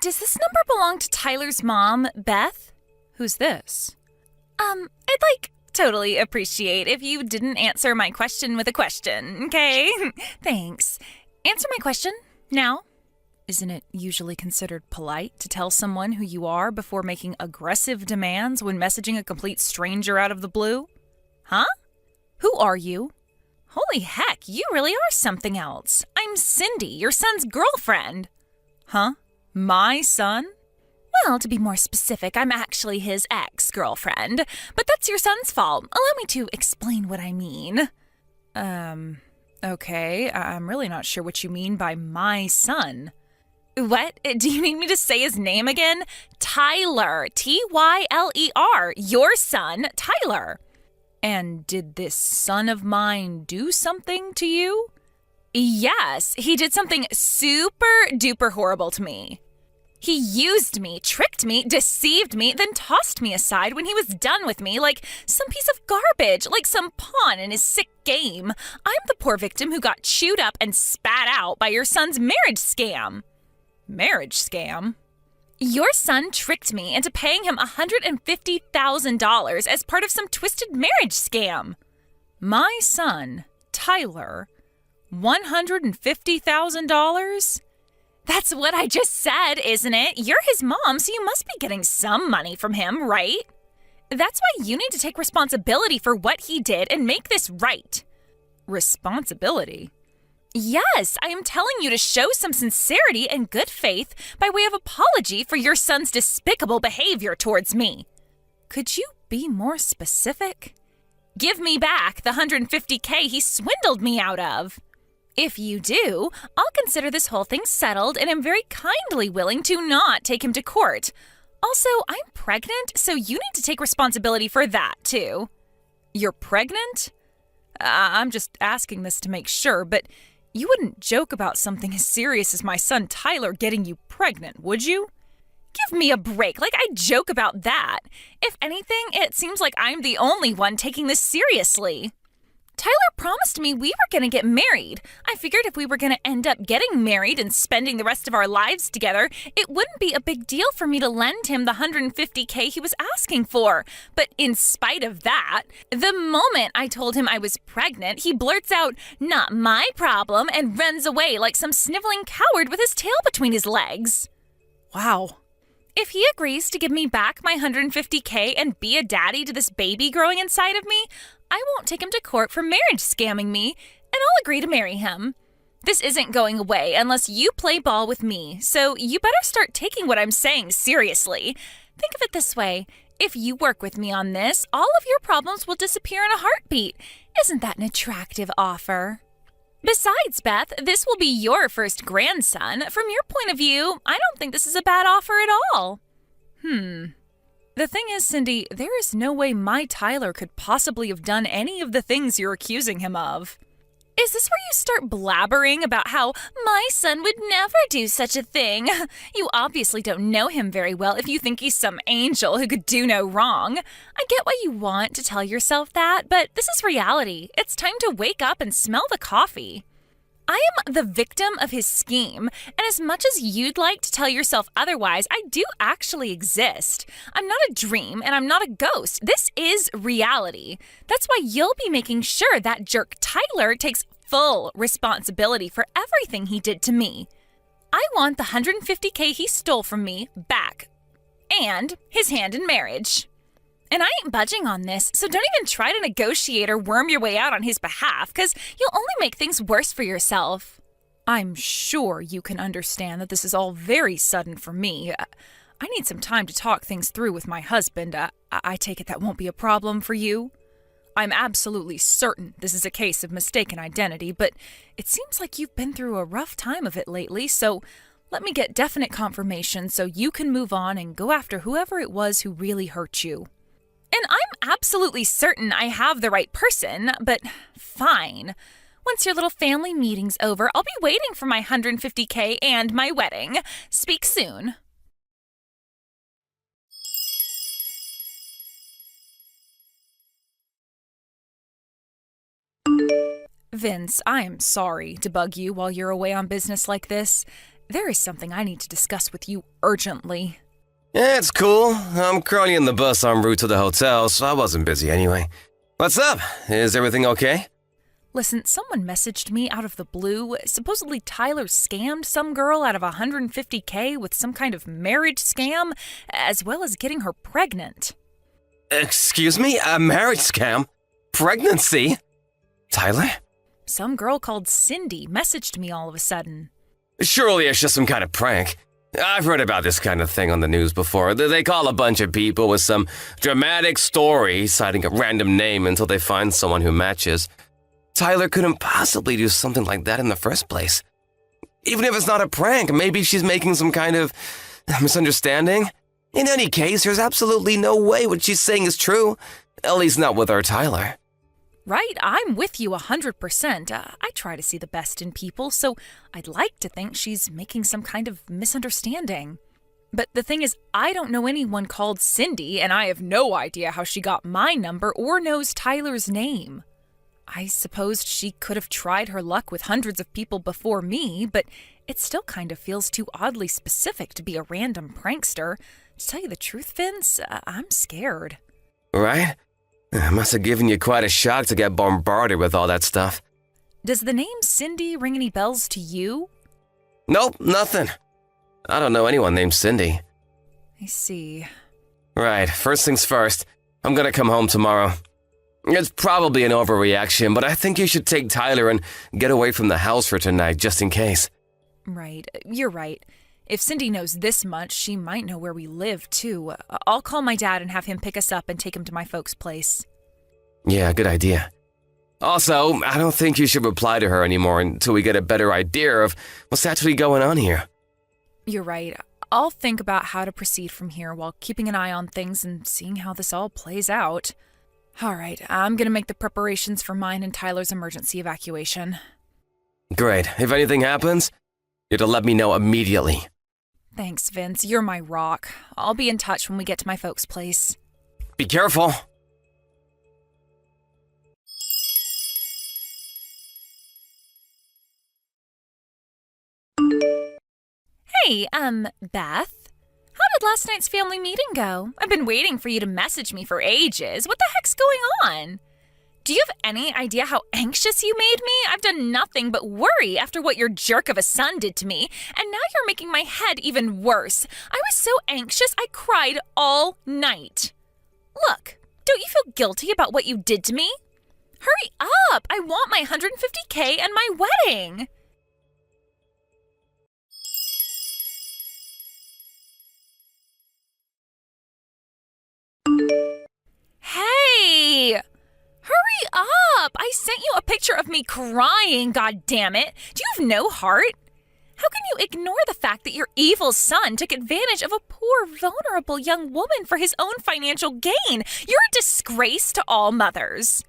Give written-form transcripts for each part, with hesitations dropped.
Does this number belong to Tyler's mom, Beth? Who's this? I'd totally appreciate if you didn't answer my question with a question, okay? Thanks. Answer my question, now. Isn't it usually considered polite to tell someone who you are before making aggressive demands when messaging a complete stranger out of the blue? Huh? Who are you? Holy heck, you really are something else. I'm Cindy, your son's girlfriend. Huh? My son? Well, to be more specific, I'm actually his ex-girlfriend, but that's your son's fault. Allow me to explain what I mean. Okay, I'm really not sure what you mean by my son. What? Do you need me to say his name again? Tyler. Tyler. Your son, Tyler. And did this son of mine do something to you? Yes, he did something super duper horrible to me. He used me, tricked me, deceived me, then tossed me aside when he was done with me like some piece of garbage, like some pawn in his sick game. I'm the poor victim who got chewed up and spat out by your son's marriage scam. Marriage scam? Your son tricked me into paying him $150,000 as part of some twisted marriage scam. My son, Tyler, $150,000? That's what I just said, isn't it? You're his mom, so you must be getting some money from him, right? That's why you need to take responsibility for what he did and make this right. Responsibility? Yes, I am telling you to show some sincerity and good faith by way of apology for your son's despicable behavior towards me. Could you be more specific? Give me back the $150K he swindled me out of. If you do, I'll consider this whole thing settled and am very kindly willing to not take him to court. Also, I'm pregnant, so you need to take responsibility for that, too. You're pregnant? I'm just asking this to make sure, but you wouldn't joke about something as serious as my son Tyler getting you pregnant, would you? Give me a break, like I joke about that. If anything, it seems like I'm the only one taking this seriously. Tyler promised me we were going to get married. I figured if we were going to end up getting married and spending the rest of our lives together, it wouldn't be a big deal for me to lend him the $150K he was asking for. But in spite of that, the moment I told him I was pregnant, he blurts out, "Not my problem," and runs away like some sniveling coward with his tail between his legs. Wow. If he agrees to give me back my $150K and be a daddy to this baby growing inside of me, I won't take him to court for marriage scamming me, and I'll agree to marry him. This isn't going away unless you play ball with me, so you better start taking what I'm saying seriously. Think of it this way. If you work with me on this, all of your problems will disappear in a heartbeat. Isn't that an attractive offer? Besides, Beth, this will be your first grandson. From your point of view, I don't think this is a bad offer at all. The thing is, Cindy, there is no way my Tyler could possibly have done any of the things you're accusing him of. Is this where you start blabbering about how my son would never do such a thing? You obviously don't know him very well if you think he's some angel who could do no wrong. I get why you want to tell yourself that, but this is reality. It's time to wake up and smell the coffee. I am the victim of his scheme, and as much as you'd like to tell yourself otherwise, I do actually exist. I'm not a dream, and I'm not a ghost. This is reality. That's why you'll be making sure that jerk Tyler takes full responsibility for everything he did to me. I want the $150K he stole from me back, and his hand in marriage. And I ain't budging on this, so don't even try to negotiate or worm your way out on his behalf, because you'll only make things worse for yourself. I'm sure you can understand that this is all very sudden for me. I need some time to talk things through with my husband. I take it that won't be a problem for you? I'm absolutely certain this is a case of mistaken identity, but it seems like you've been through a rough time of it lately, so let me get definite confirmation so you can move on and go after whoever it was who really hurt you. And I'm absolutely certain I have the right person, but fine. Once your little family meeting's over, I'll be waiting for my $150K and my wedding. Speak soon. Vince, I am sorry to bug you while you're away on business like this. There is something I need to discuss with you urgently. Yeah, it's cool. I'm currently in the bus en route to the hotel, so I wasn't busy anyway. What's up? Is everything okay? Listen, someone messaged me out of the blue. Supposedly Tyler scammed some girl out of $150K with some kind of marriage scam, as well as getting her pregnant. Excuse me? A marriage scam? Pregnancy? Tyler? Some girl called Cindy messaged me all of a sudden. Surely it's just some kind of prank. I've heard about this kind of thing on the news before. They call a bunch of people with some dramatic story, citing a random name until they find someone who matches. Tyler couldn't possibly do something like that in the first place. Even if it's not a prank, maybe she's making some kind of misunderstanding. In any case, there's absolutely no way what she's saying is true. At least not with our Tyler. Right, I'm with you 100%. I try to see the best in people, so I'd like to think she's making some kind of misunderstanding. But the thing is, I don't know anyone called Cindy, and I have no idea how she got my number or knows Tyler's name. I supposed she could have tried her luck with hundreds of people before me, but it still kind of feels too oddly specific to be a random prankster. To tell you the truth, Vince, I'm scared. Right? It must have given you quite a shock to get bombarded with all that stuff. Does the name Cindy ring any bells to you? Nope, nothing. I don't know anyone named Cindy. I see. Right, first things first. I'm gonna come home tomorrow. It's probably an overreaction, but I think you should take Tyler and get away from the house for tonight, just in case. Right, you're right. If Cindy knows this much, she might know where we live, too. I'll call my dad and have him pick us up and take him to my folks' place. Yeah, good idea. Also, I don't think you should reply to her anymore until we get a better idea of what's actually going on here. You're right. I'll think about how to proceed from here while keeping an eye on things and seeing how this all plays out. All right, I'm gonna make the preparations for mine and Tyler's emergency evacuation. Great. If anything happens, you have to let me know immediately. Thanks, Vince. You're my rock. I'll be in touch when we get to my folks' place. Be careful. Hey, Beth? How did last night's family meeting go? I've been waiting for you to message me for ages. What the heck's going on? Do you have any idea how anxious you made me? I've done nothing but worry after what your jerk of a son did to me, and now you're making my head even worse. I was so anxious I cried all night. Look, don't you feel guilty about what you did to me? Hurry up! I want my $150K and my wedding! Hey! Hurry up! I sent you a picture of me crying, goddammit! Do you have no heart? How can you ignore the fact that your evil son took advantage of a poor, vulnerable young woman for his own financial gain? You're a disgrace to all mothers.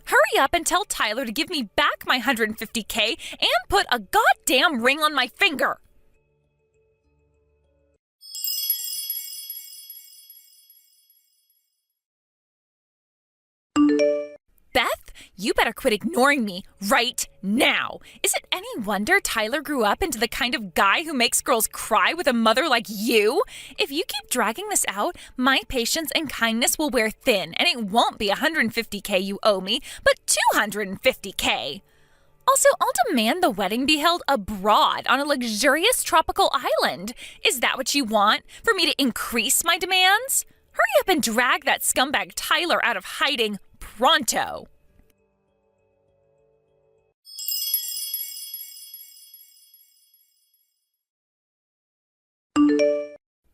Hurry up and tell Tyler to give me back my $150K and put a goddamn ring on my finger! Beth, you better quit ignoring me right now. Is it any wonder Tyler grew up into the kind of guy who makes girls cry with a mother like you? If you keep dragging this out, my patience and kindness will wear thin, and it won't be $150K you owe me, but $250K. Also, I'll demand the wedding be held abroad on a luxurious tropical island. Is that what you want? For me to increase my demands? Hurry up and drag that scumbag Tyler out of hiding pronto.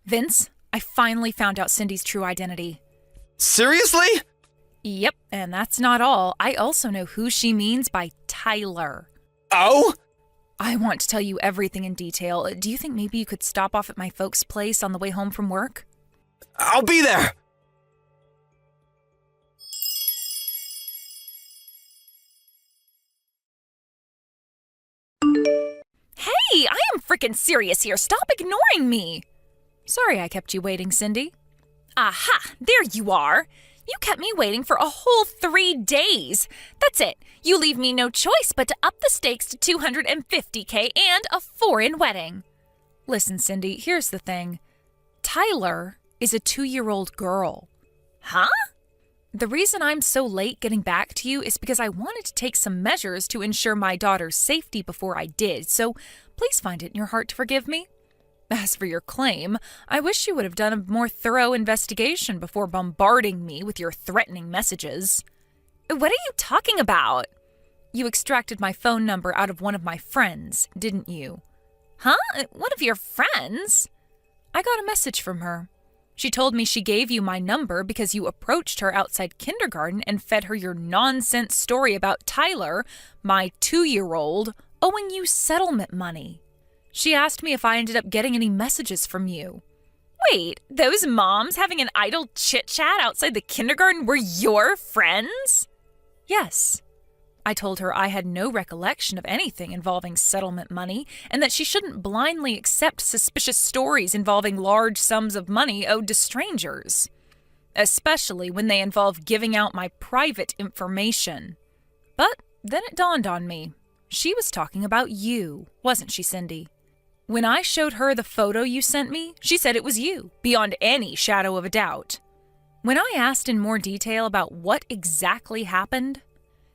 Vince, I finally found out Cindy's true identity. Seriously? Yep, and that's not all. I also know who she means by Tyler. Oh? I want to tell you everything in detail. Do you think maybe you could stop off at my folks' place on the way home from work? I'll be there! Hey, I am freaking serious here. Stop ignoring me. Sorry I kept you waiting, Cindy. Aha, there you are. You kept me waiting for a whole 3 days. That's it. You leave me no choice but to up the stakes to $250K and a foreign wedding. Listen, Cindy, here's the thing. Tyler is a 2-year-old girl. Huh? The reason I'm so late getting back to you is because I wanted to take some measures to ensure my daughter's safety before I did, so please find it in your heart to forgive me. As for your claim, I wish you would have done a more thorough investigation before bombarding me with your threatening messages. What are you talking about? You extracted my phone number out of one of my friends, didn't you? Huh? One of your friends? I got a message from her. She told me she gave you my number because you approached her outside kindergarten and fed her your nonsense story about Tyler, my 2-year-old, owing you settlement money. She asked me if I ended up getting any messages from you. Wait, those moms having an idle chit-chat outside the kindergarten were your friends? Yes. I told her I had no recollection of anything involving settlement money and that she shouldn't blindly accept suspicious stories involving large sums of money owed to strangers, especially when they involve giving out my private information. But then it dawned on me. She was talking about you, wasn't she, Cindy? When I showed her the photo you sent me, she said it was you, beyond any shadow of a doubt. When I asked in more detail about what exactly happened,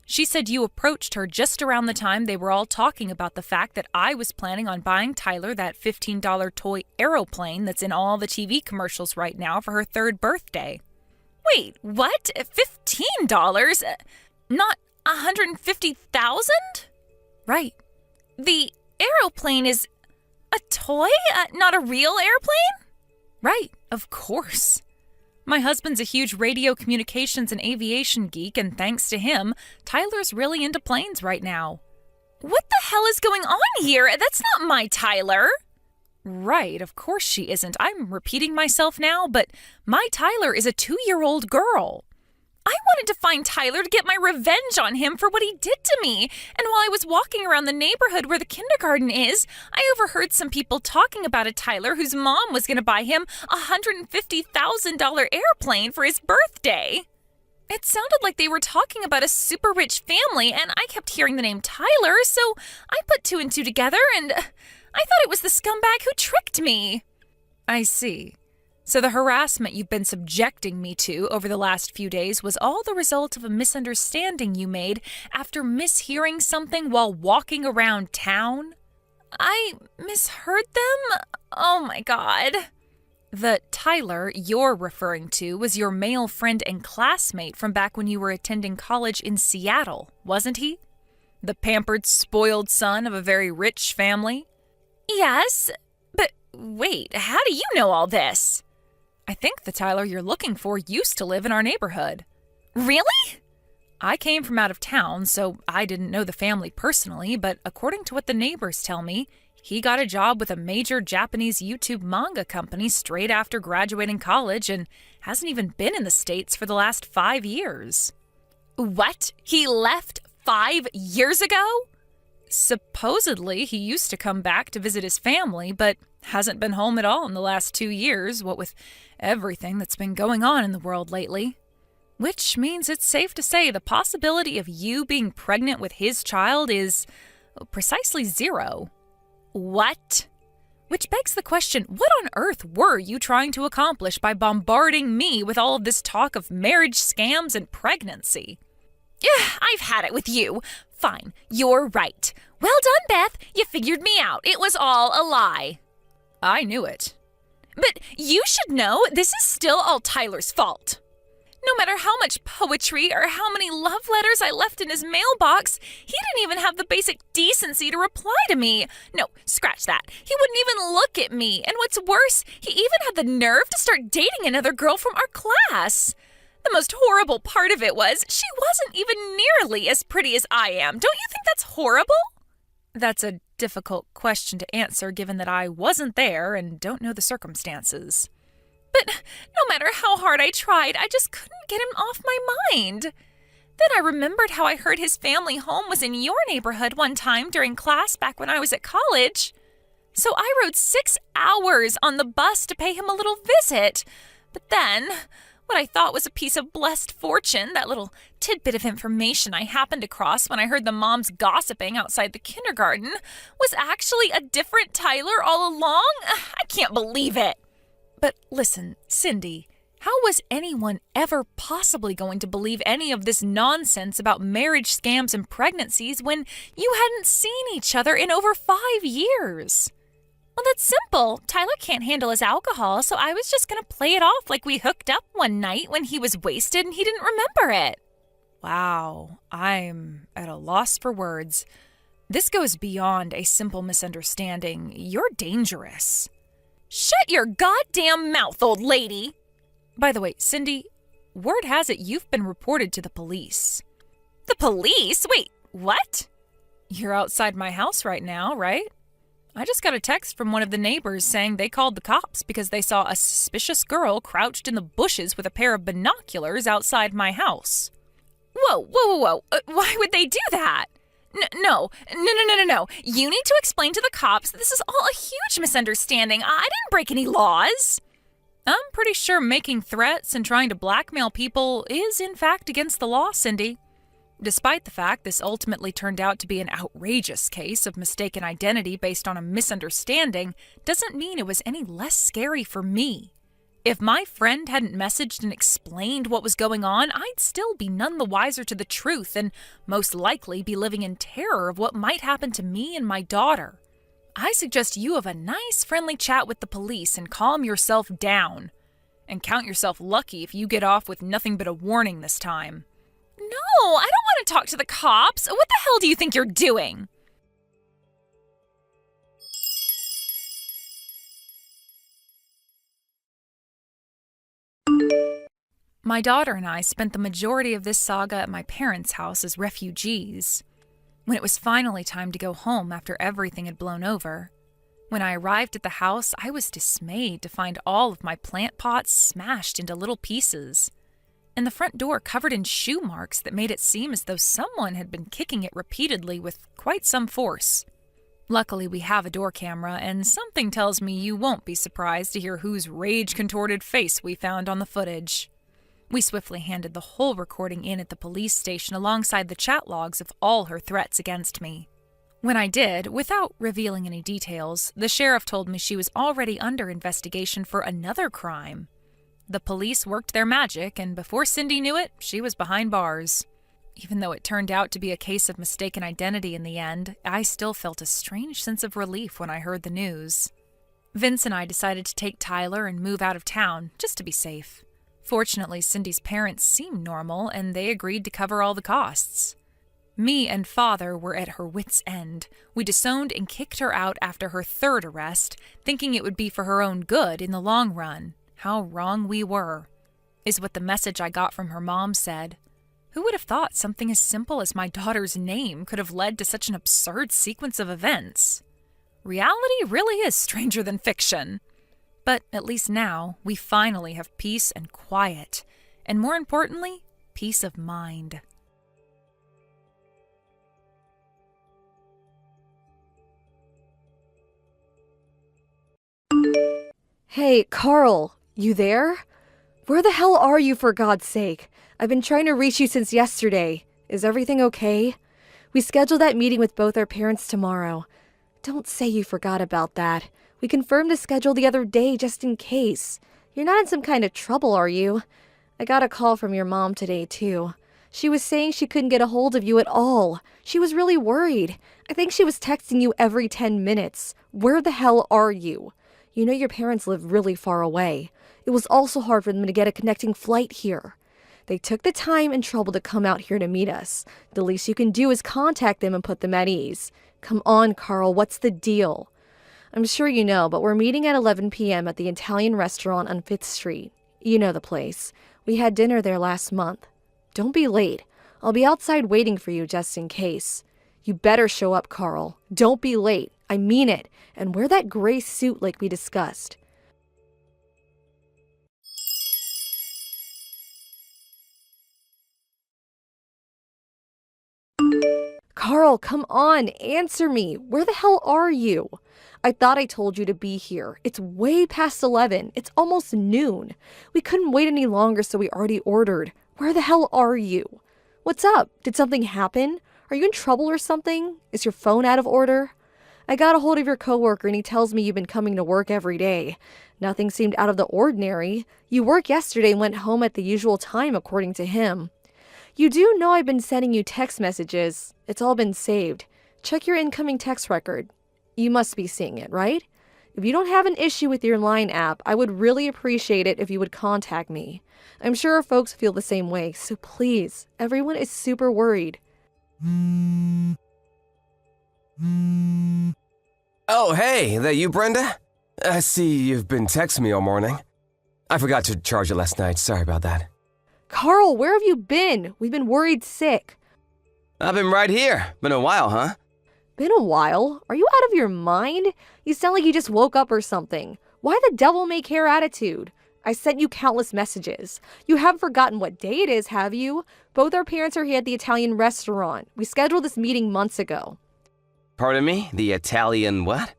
she said you approached her just around the time they were all talking about the fact that I was planning on buying Tyler that $15 toy aeroplane that's in all the TV commercials right now for her 3rd birthday. Wait, what? $15? Not $150,000? Right. The aeroplane is a toy? Not a real airplane? Right, of course. My husband's a huge radio communications and aviation geek, and thanks to him, Tyler's really into planes right now. What the hell is going on here? That's not my Tyler. Right, of course she isn't. I'm repeating myself now, but my Tyler is a 2-year-old girl. I wanted to find Tyler to get my revenge on him for what he did to me. And while I was walking around the neighborhood where the kindergarten is, I overheard some people talking about a Tyler whose mom was going to buy him a $150,000 airplane for his birthday. It sounded like they were talking about a super rich family, and I kept hearing the name Tyler, so I put 2 and 2 together, and I thought it was the scumbag who tricked me. I see. So the harassment you've been subjecting me to over the last few days was all the result of a misunderstanding you made after mishearing something while walking around town? I misheard them? Oh my God. The Tyler you're referring to was your male friend and classmate from back when you were attending college in Seattle, wasn't he? The pampered, spoiled son of a very rich family? Yes, but wait, how do you know all this? I think the Tyler you're looking for used to live in our neighborhood. Really? I came from out of town, so I didn't know the family personally, but according to what the neighbors tell me, he got a job with a major Japanese YouTube manga company straight after graduating college and hasn't even been in the States for the last 5 years. What? He left 5 years ago? Supposedly, he used to come back to visit his family, but hasn't been home at all in the last 2 years, what with everything that's been going on in the world lately. Which means it's safe to say the possibility of you being pregnant with his child is precisely 0. What? Which begs the question, what on earth were you trying to accomplish by bombarding me with all of this talk of marriage scams and pregnancy? I've had it with you. Fine, you're right. Well done, Beth. You figured me out. It was all a lie. I knew it. But you should know this is still all Tyler's fault. No matter how much poetry or how many love letters I left in his mailbox, he didn't even have the basic decency to reply to me. No, scratch that. He wouldn't even look at me. And what's worse, he even had the nerve to start dating another girl from our class. The most horrible part of it was she wasn't even nearly as pretty as I am. Don't you think that's horrible? That's a difficult question to answer given that I wasn't there and don't know the circumstances. But no matter how hard I tried, I just couldn't get him off my mind. Then I remembered how I heard his family home was in your neighborhood one time during class back when I was at college. So I rode 6 hours on the bus to pay him a little visit. But then, What I thought was a piece of blessed fortune, that little tidbit of information I happened across when I heard the moms gossiping outside the kindergarten, was actually a different Tyler all along? I can't believe it. But listen, Cindy, how was anyone ever possibly going to believe any of this nonsense about marriage scams and pregnancies when you hadn't seen each other in over 5 years? Well, that's simple. Tyler can't handle his alcohol, so I was just going to play it off like we hooked up one night when he was wasted and he didn't remember it. Wow, I'm at a loss for words. This goes beyond a simple misunderstanding. You're dangerous. Shut your goddamn mouth, old lady! By the way, Cindy, word has it you've been reported to the police. The police? Wait, what? You're outside my house right now, right? I just got a text from one of the neighbors saying they called the cops because they saw a suspicious girl crouched in the bushes with a pair of binoculars outside my house. Whoa. Why would they do that? No. You need to explain to the cops that this is all a huge misunderstanding. I didn't break any laws. I'm pretty sure making threats and trying to blackmail people is, in fact, against the law, Cindy. Despite the fact this ultimately turned out to be an outrageous case of mistaken identity based on a misunderstanding, doesn't mean it was any less scary for me. If my friend hadn't messaged and explained what was going on, I'd still be none the wiser to the truth and most likely be living in terror of what might happen to me and my daughter. I suggest you have a nice friendly chat with the police and calm yourself down. And count yourself lucky if you get off with nothing but a warning this time. No, I don't want to talk to the cops. What the hell do you think you're doing? My daughter and I spent the majority of this saga at my parents' house as refugees. When it was finally time to go home after everything had blown over, when I arrived at the house, I was dismayed to find all of my plant pots smashed into little pieces, and the front door covered in shoe marks that made it seem as though someone had been kicking it repeatedly with quite some force. Luckily, we have a door camera, and something tells me you won't be surprised to hear whose rage-contorted face we found on the footage. We swiftly handed the whole recording in at the police station alongside the chat logs of all her threats against me. When I did, without revealing any details, the sheriff told me she was already under investigation for another crime. The police worked their magic, and before Cindy knew it, she was behind bars. Even though it turned out to be a case of mistaken identity in the end, I still felt a strange sense of relief when I heard the news. Vince and I decided to take Tyler and move out of town, just to be safe. Fortunately, Cindy's parents seemed normal, and they agreed to cover all the costs. Me and Father were at her wits' end. We disowned and kicked her out after her third arrest, thinking it would be for her own good in the long run. How wrong we were, is what the message I got from her mom said. Who would have thought something as simple as my daughter's name could have led to such an absurd sequence of events? Reality really is stranger than fiction. But at least now, we finally have peace and quiet, and more importantly, peace of mind. Hey, Carl, you there? Where the hell are you, for God's sake? I've been trying to reach you since yesterday. Is everything okay? We scheduled that meeting with both our parents tomorrow. Don't say you forgot about that. We confirmed the schedule the other day just in case. You're not in some kind of trouble, are you? I got a call from your mom today, too. She was saying she couldn't get a hold of you at all. She was really worried. I think she was texting you every 10 minutes. Where the hell are you? You know your parents live really far away. It was also hard for them to get a connecting flight here. They took the time and trouble to come out here to meet us. The least you can do is contact them and put them at ease. Come on, Carl, what's the deal? I'm sure you know, but we're meeting at 11 p.m. at the Italian restaurant on 5th Street. You know the place. We had dinner there last month. Don't be late. I'll be outside waiting for you just in case. You better show up, Carl. Don't be late. I mean it. And wear that gray suit like we discussed. Carl, come on, answer me. Where the hell are you? I thought I told you to be here. It's way past 11. It's almost noon. We couldn't wait any longer, so we already ordered. Where the hell are you? What's up? Did something happen? Are you in trouble or something? Is your phone out of order? I got a hold of your coworker and he tells me you've been coming to work every day. Nothing seemed out of the ordinary. You worked yesterday and went home at the usual time, according to him. You do know I've been sending you text messages. It's all been saved. Check your incoming text record. You must be seeing it, right? If you don't have an issue with your Line app, I would really appreciate it if you would contact me. I'm sure our folks feel the same way, so please, everyone is super worried. Oh, hey, that you, Brenda? I see you've been texting me all morning. I forgot to charge it last night. Sorry about that. Carl, where have you been? We've been worried sick. I've been right here. Been a while, huh? Been a while? Are you out of your mind? You sound like you just woke up or something. Why the devil may care attitude? I sent you countless messages. You haven't forgotten what day it is, have you? Both our parents are here at the Italian restaurant. We scheduled this meeting months ago. Pardon me? The Italian what?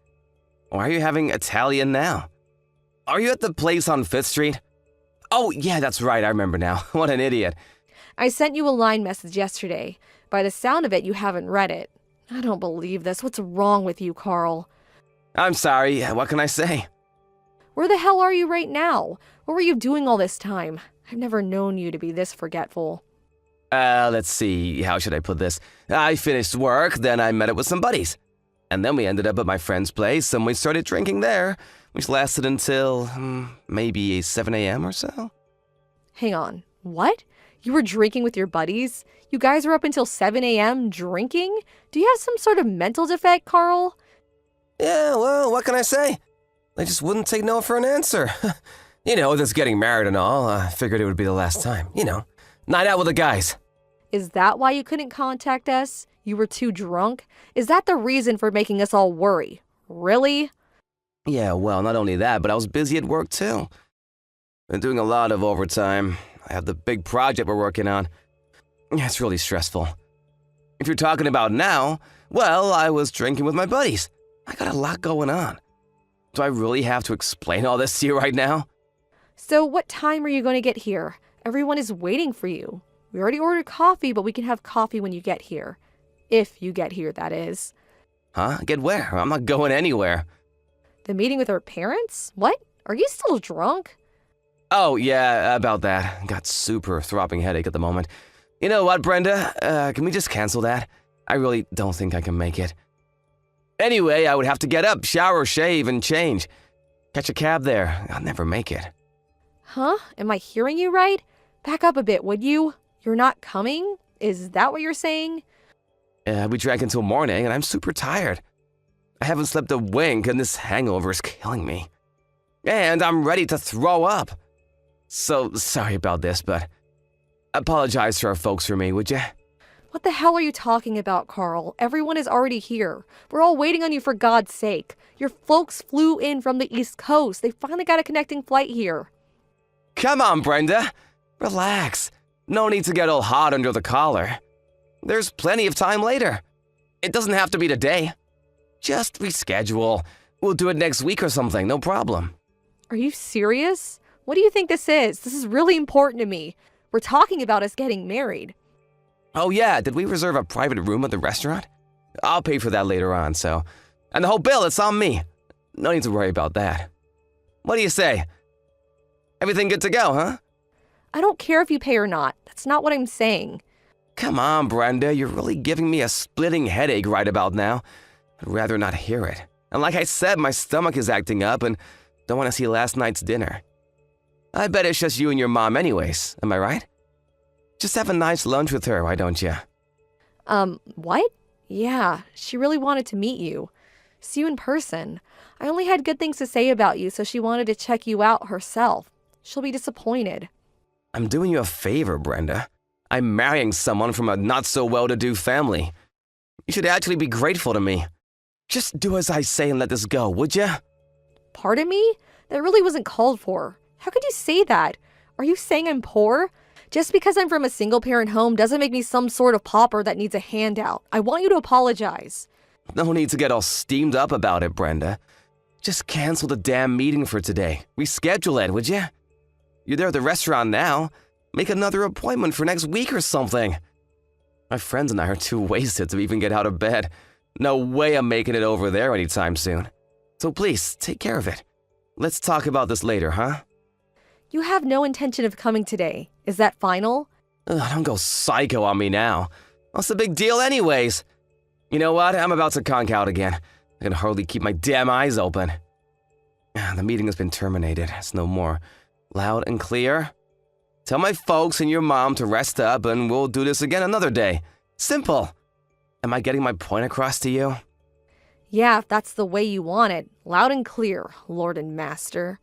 Why are you having Italian now? Are you at the place on 5th Street? Oh, yeah, that's right. I remember now. What an idiot. I sent you a Line message yesterday. By the sound of it, you haven't read it. I don't believe this. What's wrong with you, Carl? I'm sorry. What can I say? Where the hell are you right now? What were you doing all this time? I've never known you to be this forgetful. Let's see. How should I put this? I finished work, then I met up with some buddies. And then we ended up at my friend's place, and we started drinking there, which lasted until maybe 7 a.m. or so. Hang on. What? You were drinking with your buddies? You guys were up until 7 a.m. drinking? Do you have some sort of mental defect, Carl? Yeah, well, what can I say? They just wouldn't take no for an answer. You know, this getting married and all, I figured it would be the last time. You know, night out with the guys. Is that why you couldn't contact us? You were too drunk? Is that the reason for making us all worry? Really? Yeah, well, not only that, but I was busy at work too. Been doing a lot of overtime. I have the big project we're working on. Yeah, it's really stressful. If you're talking about now, well, I was drinking with my buddies. I got a lot going on. Do I really have to explain all this to you right now? So what time are you going to get here? Everyone is waiting for you. We already ordered coffee, but we can have coffee when you get here. If you get here, that is. Huh? Get where? I'm not going anywhere. The meeting with our parents? What? Are you still drunk? Oh, yeah, about that. Got super throbbing headache at the moment. You know what, Brenda? Can we just cancel that? I really don't think I can make it. Anyway, I would have to get up, shower, shave, and change. Catch a cab there. I'll never make it. Huh? Am I hearing you right? Back up a bit, would you? You're not coming? Is that what you're saying? We drank until morning, and I'm super tired. I haven't slept a wink, and this hangover is killing me. And I'm ready to throw up. So, sorry about this, but apologize to our folks for me, would you? What the hell are you talking about, Carl? Everyone is already here. We're all waiting on you for God's sake. Your folks flew in from the East Coast. They finally got a connecting flight here. Come on, Brenda. Relax. No need to get all hot under the collar. There's plenty of time later. It doesn't have to be today. Just reschedule. We'll do it next week or something, no problem. Are you serious? What do you think this is? This is really important to me. We're talking about us getting married. Oh yeah, did we reserve a private room at the restaurant? I'll pay for that later on, so. And the whole bill, it's on me. No need to worry about that. What do you say? Everything good to go, huh? I don't care if you pay or not. That's not what I'm saying. Come on, Brenda, you're really giving me a splitting headache right about now. I'd rather not hear it. And like I said, my stomach is acting up and don't want to see last night's dinner. I bet it's just you and your mom anyways, am I right? Just have a nice lunch with her, why don't you? What? Yeah, she really wanted to meet you. See you in person. I only had good things to say about you, so she wanted to check you out herself. She'll be disappointed. I'm doing you a favor, Brenda. I'm marrying someone from a not-so-well-to-do family. You should actually be grateful to me. Just do as I say and let this go, would you? Pardon me? That really wasn't called for. How could you say that? Are you saying I'm poor? Just because I'm from a single-parent home doesn't make me some sort of pauper that needs a handout. I want you to apologize. No need to get all steamed up about it, Brenda. Just cancel the damn meeting for today. Reschedule it, would you? You're there at the restaurant now. Make another appointment for next week or something. My friends and I are too wasted to even get out of bed. No way I'm making it over there anytime soon. So please, take care of it. Let's talk about this later, huh? You have no intention of coming today. Is that final? Don't go psycho on me now. What's the big deal anyways? You know what? I'm about to conk out again. I can hardly keep my damn eyes open. The meeting has been terminated. It's no more. Loud and clear. Tell my folks and your mom to rest up and we'll do this again another day. Simple. Am I getting my point across to you? Yeah, if that's the way you want it. Loud and clear, Lord and Master.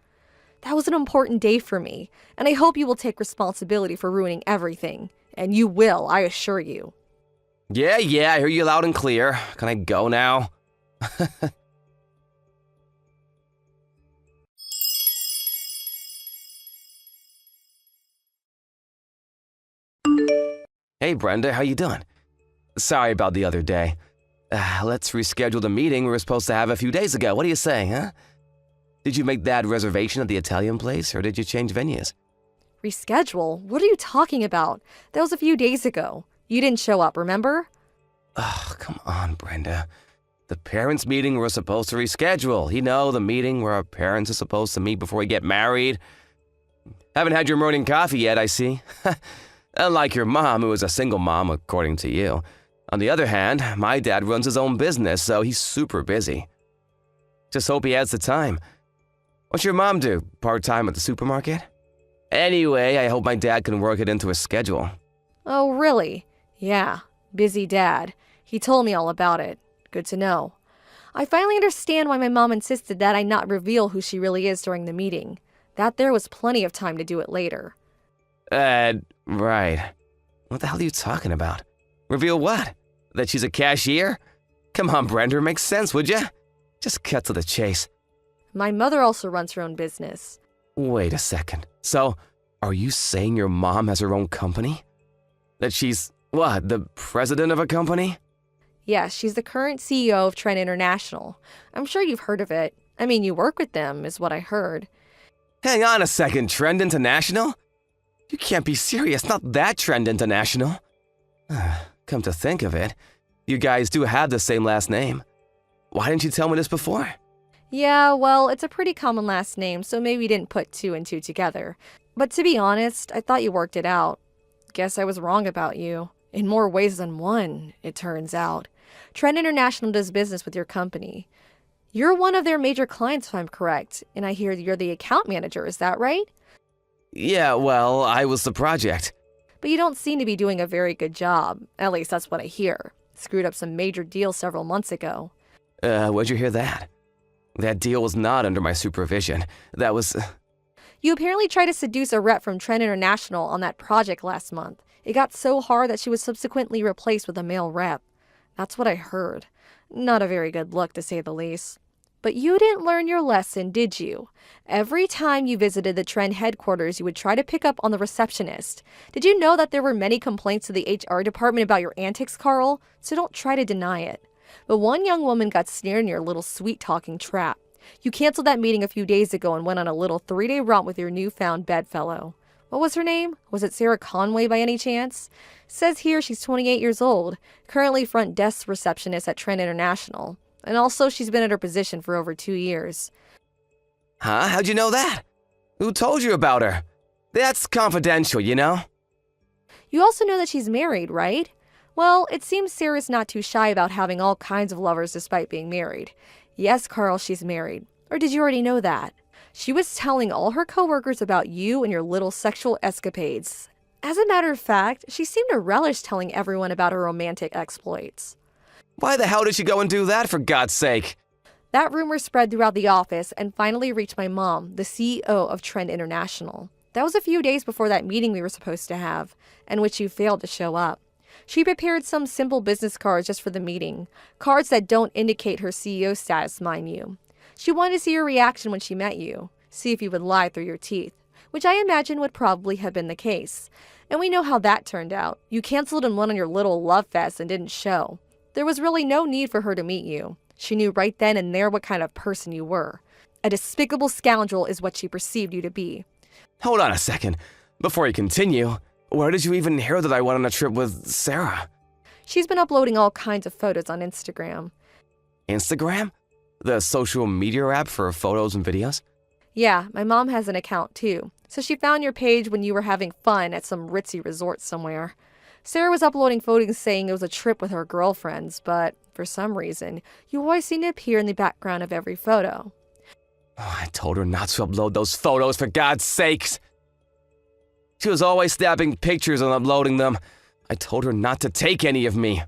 That was an important day for me, and I hope you will take responsibility for ruining everything. And you will, I assure you. Yeah, I hear you loud and clear. Can I go now? Hey Brenda, how you doing? Sorry about the other day. Let's reschedule the meeting we were supposed to have a few days ago. What do you say, huh? Did you make that reservation at the Italian place, or did you change venues? Reschedule? What are you talking about? That was a few days ago. You didn't show up, remember? Oh, come on, Brenda. The parents' meeting we're supposed to reschedule. You know, the meeting where our parents are supposed to meet before we get married. Haven't had your morning coffee yet, I see. Unlike your mom, who is a single mom, according to you. On the other hand, my dad runs his own business, so he's super busy. Just hope he has the time. What's your mom do? Part-time at the supermarket? Anyway, I hope my dad can work it into his schedule. Oh, really? Yeah, busy dad. He told me all about it. Good to know. I finally understand why my mom insisted that I not reveal who she really is during the meeting. That there was plenty of time to do it later. Right. What the hell are you talking about? Reveal what? That she's a cashier? Come on, Brenda, makes sense, would ya? Just cut to the chase. My mother also runs her own business. Wait a second. So, are you saying your mom has her own company? That she's, what, the president of a company? Yes, she's the current CEO of Trend International. I'm sure you've heard of it. I mean, you work with them, is what I heard. Hang on a second, Trend International? You can't be serious, not that Trend International. Come to think of it, you guys do have the same last name. Why didn't you tell me this before? Yeah, well, it's a pretty common last name, so maybe you didn't put two and two together. But to be honest, I thought you worked it out. Guess I was wrong about you. In more ways than one, it turns out. Trend International does business with your company. You're one of their major clients, if I'm correct, and I hear you're the account manager, is that right? Yeah, well, I was the project. But you don't seem to be doing a very good job. At least that's what I hear. Screwed up some major deals several months ago. Where'd you hear that? That deal was not under my supervision. That was... You apparently tried to seduce a rep from Trend International on that project last month. It got so hard that she was subsequently replaced with a male rep. That's what I heard. Not a very good look, to say the least. But you didn't learn your lesson, did you? Every time you visited the Trend headquarters, you would try to pick up on the receptionist. Did you know that there were many complaints to the HR department about your antics, Carl? So don't try to deny it. But one young woman got snared in your little sweet-talking trap. You canceled that meeting a few days ago and went on a little 3-day romp with your newfound bedfellow. What was her name? Was it Sarah Conway by any chance? Says here she's 28 years old, currently front desk receptionist at Trend International. And also she's been at her position for over 2 years. Huh? How'd you know that? Who told you about her? That's confidential, you know? You also know that she's married, right? Well, it seems Sarah's not too shy about having all kinds of lovers despite being married. Yes, Carl, she's married. Or did you already know that? She was telling all her coworkers about you and your little sexual escapades. As a matter of fact, she seemed to relish telling everyone about her romantic exploits. Why the hell did she go and do that, for God's sake? That rumor spread throughout the office and finally reached my mom, the CEO of Trend International. That was a few days before that meeting we were supposed to have, and which you failed to show up. She prepared some simple business cards just for the meeting, cards that don't indicate her CEO status, mind you. She wanted to see your reaction when she met you, see if you would lie through your teeth. which I imagine would probably have been the case. And we know how that turned out. You canceled and went on your little love fest and didn't show. There was really no need for her to meet you. She knew right then and there what kind of person you were. A despicable scoundrel is what she perceived you to be. Hold on a second. Before you continue, where did you even hear that I went on a trip with Sarah? She's been uploading all kinds of photos on Instagram. Instagram? The social media app for photos and videos? Yeah, my mom has an account too. So she found your page when you were having fun at some ritzy resort somewhere. Sarah was uploading photos saying it was a trip with her girlfriends, but for some reason, you always seem to appear in the background of every photo. Oh, I told her not to upload those photos, for God's sakes. She was always snapping pictures and uploading them. I told her not to take any of me.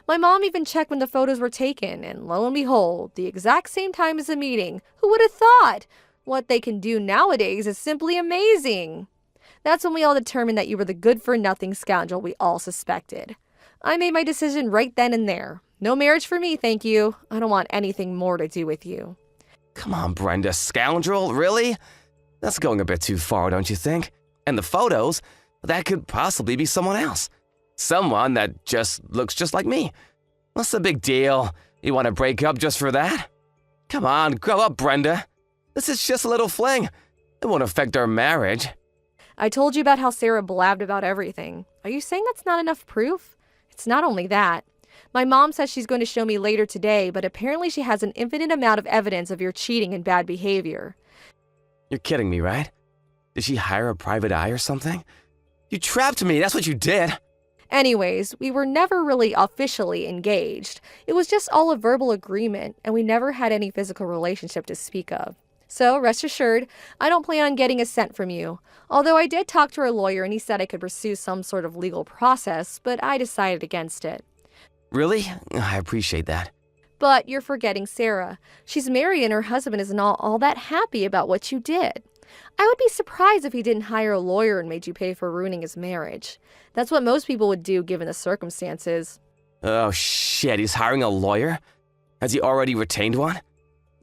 My mom even checked when the photos were taken, and lo and behold, the exact same time as the meeting. Who would have thought? What they can do nowadays is simply amazing. That's when we all determined that you were the good-for-nothing scoundrel we all suspected. I made my decision right then and there. No marriage for me, thank you. I don't want anything more to do with you. Come on, Brenda, scoundrel, really? That's going a bit too far, don't you think? And the photos, that could possibly be someone else. Someone that just looks just like me. What's the big deal? You want to break up just for that? Come on, grow up, Brenda. This is just a little fling. It won't affect our marriage. I told you about how Sarah blabbed about everything. Are you saying that's not enough proof? It's not only that. My mom says she's going to show me later today, but apparently she has an infinite amount of evidence of your cheating and bad behavior. You're kidding me, right? Did she hire a private eye or something? You trapped me, that's what you did. Anyways, we were never really officially engaged. It was just all a verbal agreement, and we never had any physical relationship to speak of. So, rest assured, I don't plan on getting a cent from you. Although I did talk to our lawyer and he said I could pursue some sort of legal process, but I decided against it. Really? I appreciate that. But you're forgetting Sarah. She's married and her husband is not all that happy about what you did. I would be surprised if he didn't hire a lawyer and made you pay for ruining his marriage. That's what most people would do given the circumstances. Oh shit, he's hiring a lawyer? Has he already retained one?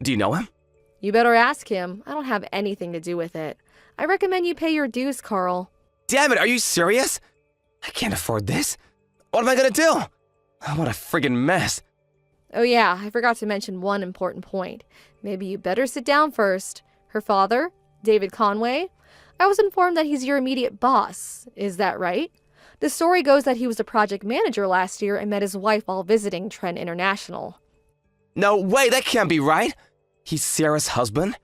Do you know him? You better ask him. I don't have anything to do with it. I recommend you pay your dues, Carl. Damn it, are you serious? I can't afford this. What am I gonna do? Oh, what a friggin' mess. Oh yeah, I forgot to mention one important point. Maybe you better sit down first. Her father, David Conway, I was informed that he's your immediate boss. Is that right? The story goes that he was a project manager last year and met his wife while visiting Trent International. No way, that can't be right. He's Sarah's husband?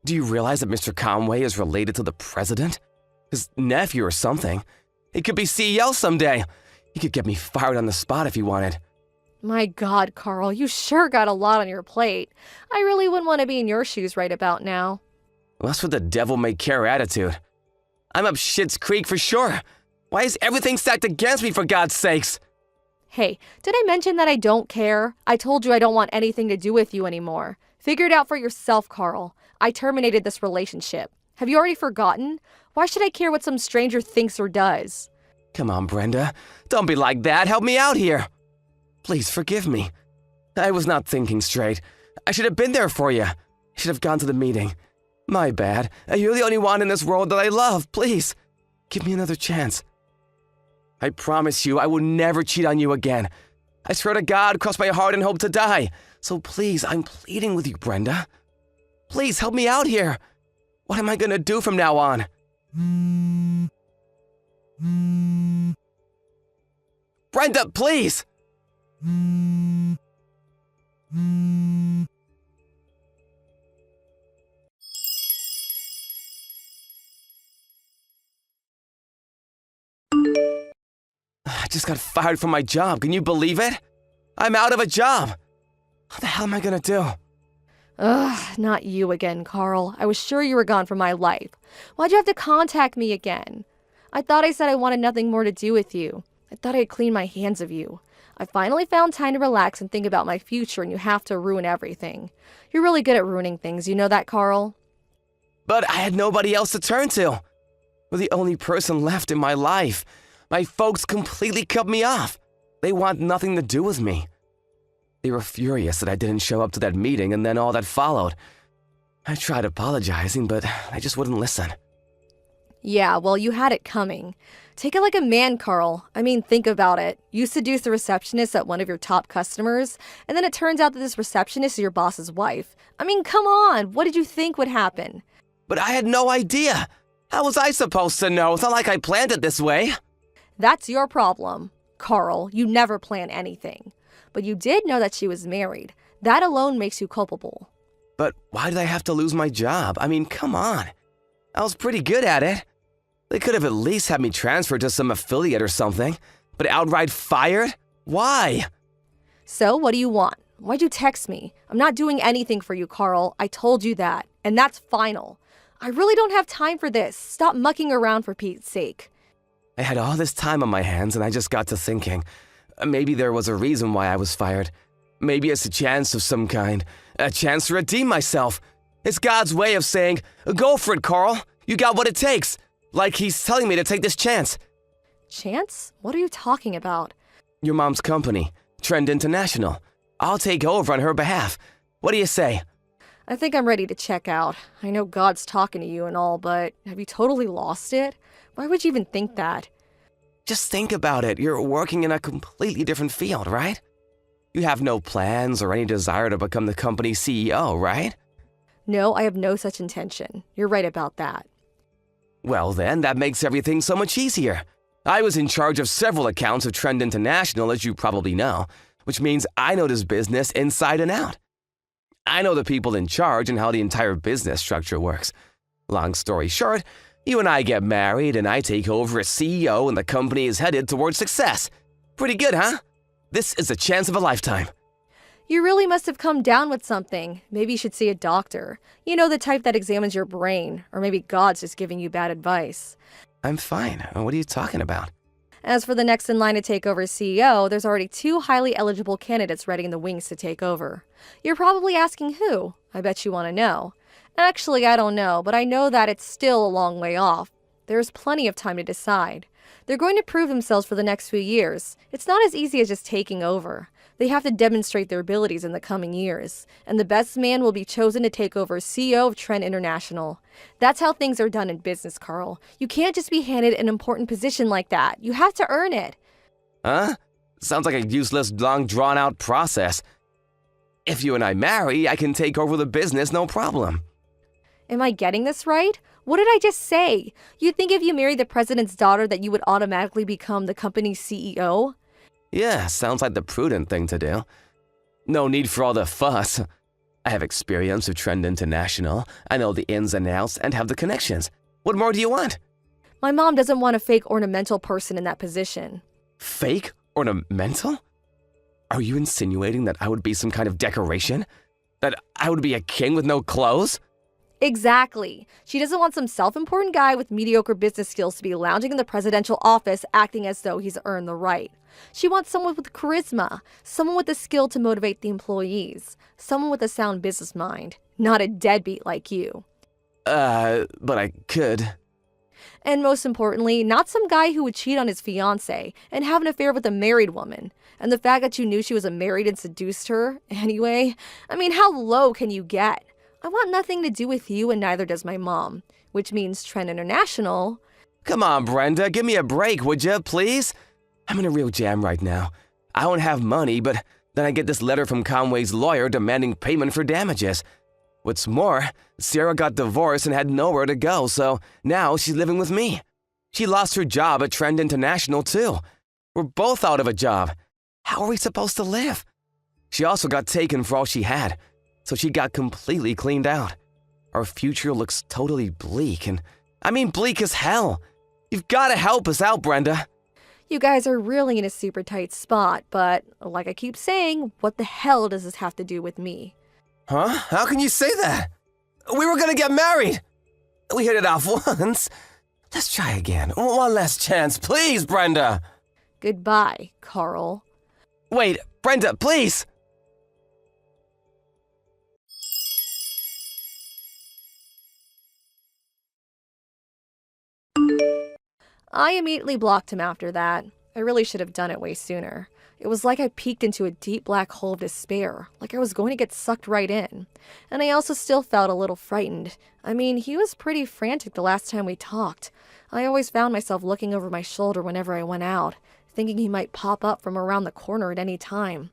Do you realize that Mr. Conway is related to the president? His nephew or something. He could be CEO someday. He could get me fired on the spot if he wanted. My God, Carl, you sure got a lot on your plate. I really wouldn't want to be in your shoes right about now. Well, that's what the devil may care attitude. I'm up shit's creek for sure. Why is everything stacked against me, for God's sakes? Hey, did I mention that I don't care? I told you I don't want anything to do with you anymore. Figure it out for yourself, Carl. I terminated this relationship. Have you already forgotten? Why should I care what some stranger thinks or does? Come on, Brenda. Don't be like that. Help me out here. Please forgive me. I was not thinking straight. I should have been there for you. I should have gone to the meeting. My bad. You're the only one in this world that I love. Please, give me another chance. I promise you I will never cheat on you again. I swear to God, cross my heart and hope to die. So please, I'm pleading with you, Brenda. Please help me out here. What am I gonna do from now on? Brenda, please! I just got fired from my job. Can you believe it? I'm out of a job. What the hell am I gonna do? Ugh, not you again, Carl. I was sure you were gone from my life. Why'd you have to contact me again? I thought I said I wanted nothing more to do with you. I thought I'd clean my hands of you. I finally found time to relax and think about my future, and you have to ruin everything. You're really good at ruining things, you know that, Carl? But I had nobody else to turn to. You're the only person left in my life. My folks completely cut me off. They want nothing to do with me. They were furious that I didn't show up to that meeting and then all that followed. I tried apologizing, but they just wouldn't listen. Yeah, well, you had it coming. Take it like a man, Carl. I mean, think about it. You seduce the receptionist at one of your top customers, and then it turns out that this receptionist is your boss's wife. I mean, come on, what did you think would happen? But I had no idea. How was I supposed to know? It's not like I planned it this way. That's your problem. Carl, you never plan anything. But you did know that she was married. That alone makes you culpable. But why did I have to lose my job? I mean, come on. I was pretty good at it. They could have at least had me transferred to some affiliate or something. But outright fired? Why? So, what do you want? Why'd you text me? I'm not doing anything for you, Carl. I told you that. And that's final. I really don't have time for this. Stop mucking around for Pete's sake. I had all this time on my hands and I just got to thinking. Maybe there was a reason why I was fired. Maybe it's a chance of some kind. A chance to redeem myself. It's God's way of saying, go for it, Carl. You got what it takes. Like he's telling me to take this chance. Chance? What are you talking about? Your mom's company, Trend International. I'll take over on her behalf. What do you say? I think I'm ready to check out. I know God's talking to you and all, but have you totally lost it? Why would you even think that? Just think about it. You're working in a completely different field, right? You have no plans or any desire to become the company's CEO, right? No, I have no such intention. You're right about that. Well then, that makes everything so much easier. I was in charge of several accounts of Trend International, as you probably know, which means I know this business inside and out. I know the people in charge and how the entire business structure works. Long story short, you and I get married and I take over as CEO and the company is headed towards success. Pretty good, huh? This is a chance of a lifetime. You really must have come down with something. Maybe you should see a doctor. You know, the type that examines your brain. Or maybe God's just giving you bad advice. I'm fine. What are you talking about? As for the next in line to take over as CEO, there's already 2 highly eligible candidates ready in the wings to take over. You're probably asking who? I bet you want to know. Actually, I don't know, but I know that it's still a long way off. There's plenty of time to decide. They're going to prove themselves for the next few years. It's not as easy as just taking over. They have to demonstrate their abilities in the coming years, and the best man will be chosen to take over as CEO of Trend International. That's how things are done in business, Carl. You can't just be handed an important position like that. You have to earn it. Huh? Sounds like a useless, long, drawn-out process. If you and I marry, I can take over the business, no problem. Am I getting this right? What did I just say? You think if you marry the president's daughter that you would automatically become the company's CEO? Yeah, sounds like the prudent thing to do. No need for all the fuss. I have experience with Trend International. I know the ins and outs and have the connections. What more do you want? My mom doesn't want a fake ornamental person in that position. Fake? Ornamental? Are you insinuating that I would be some kind of decoration? That I would be a king with no clothes? Exactly. She doesn't want some self-important guy with mediocre business skills to be lounging in the presidential office acting as though he's earned the right. She wants someone with charisma, someone with the skill to motivate the employees, someone with a sound business mind, not a deadbeat like you. But I could. And most importantly, not some guy who would cheat on his fiancée and have an affair with a married woman. And the fact that you knew she was married and seduced her, anyway, I mean, how low can you get? I want nothing to do with you and neither does my mom, which means Trend International. Come on, Brenda, give me a break, would you, please? I'm in a real jam right now. I don't have money, but then I get this letter from Conway's lawyer demanding payment for damages. What's more, Sarah got divorced and had nowhere to go, so now she's living with me. She lost her job at Trend International, too. We're both out of a job. How are we supposed to live? She also got taken for all she had, so she got completely cleaned out. Our future looks totally bleak, and I mean bleak as hell. You've got to help us out, Brenda. You guys are really in a super tight spot, but like I keep saying, what the hell does this have to do with me? Huh? How can you say that? We were gonna get married. We hit it off once. Let's try again. One last chance, please, Brenda. Goodbye, Carl. Wait, Brenda, please. I immediately blocked him after that. I really should have done it way sooner. It was like I peeked into a deep black hole of despair, like I was going to get sucked right in. And I also still felt a little frightened. I mean, he was pretty frantic the last time we talked. I always found myself looking over my shoulder whenever I went out, thinking he might pop up from around the corner at any time.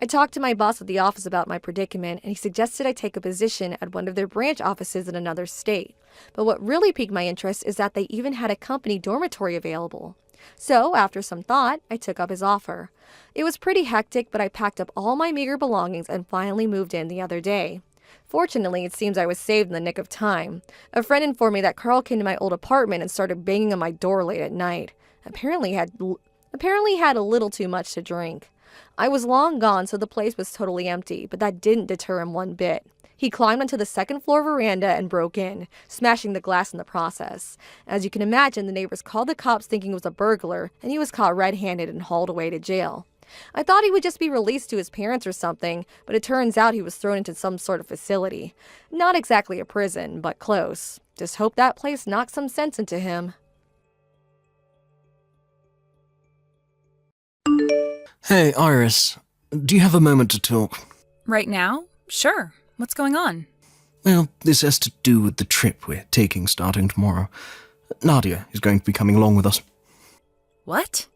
I talked to my boss at the office about my predicament, and he suggested I take a position at one of their branch offices in another state. But what really piqued my interest is that they even had a company dormitory available. So, after some thought, I took up his offer. It was pretty hectic, but I packed up all my meager belongings and finally moved in the other day. Fortunately, it seems I was saved in the nick of time. A friend informed me that Carl came to my old apartment and started banging on my door late at night. Apparently had a little too much to drink. I was long gone, so the place was totally empty, but that didn't deter him one bit. He climbed onto the second-floor veranda and broke in, smashing the glass in the process. As you can imagine, the neighbors called the cops thinking it was a burglar, and he was caught red-handed and hauled away to jail. I thought he would just be released to his parents or something, but it turns out he was thrown into some sort of facility. Not exactly a prison, but close. Just hope that place knocked some sense into him. Hey, Iris. Do you have a moment to talk? Right now? Sure. What's going on? Well, this has to do with the trip we're taking starting tomorrow. Nadia is going to be coming along with us. What?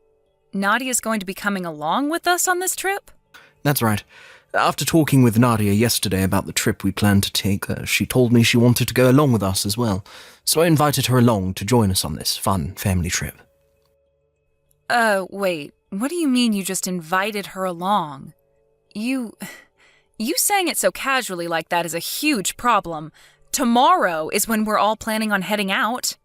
Nadia's going to be coming along with us on this trip? That's right. After talking with Nadia yesterday about the trip we planned to take, she told me she wanted to go along with us as well. So I invited her along to join us on this fun family trip. Wait. What do you mean you just invited her along? You saying it so casually like that is a huge problem. Tomorrow is when we're all planning on heading out.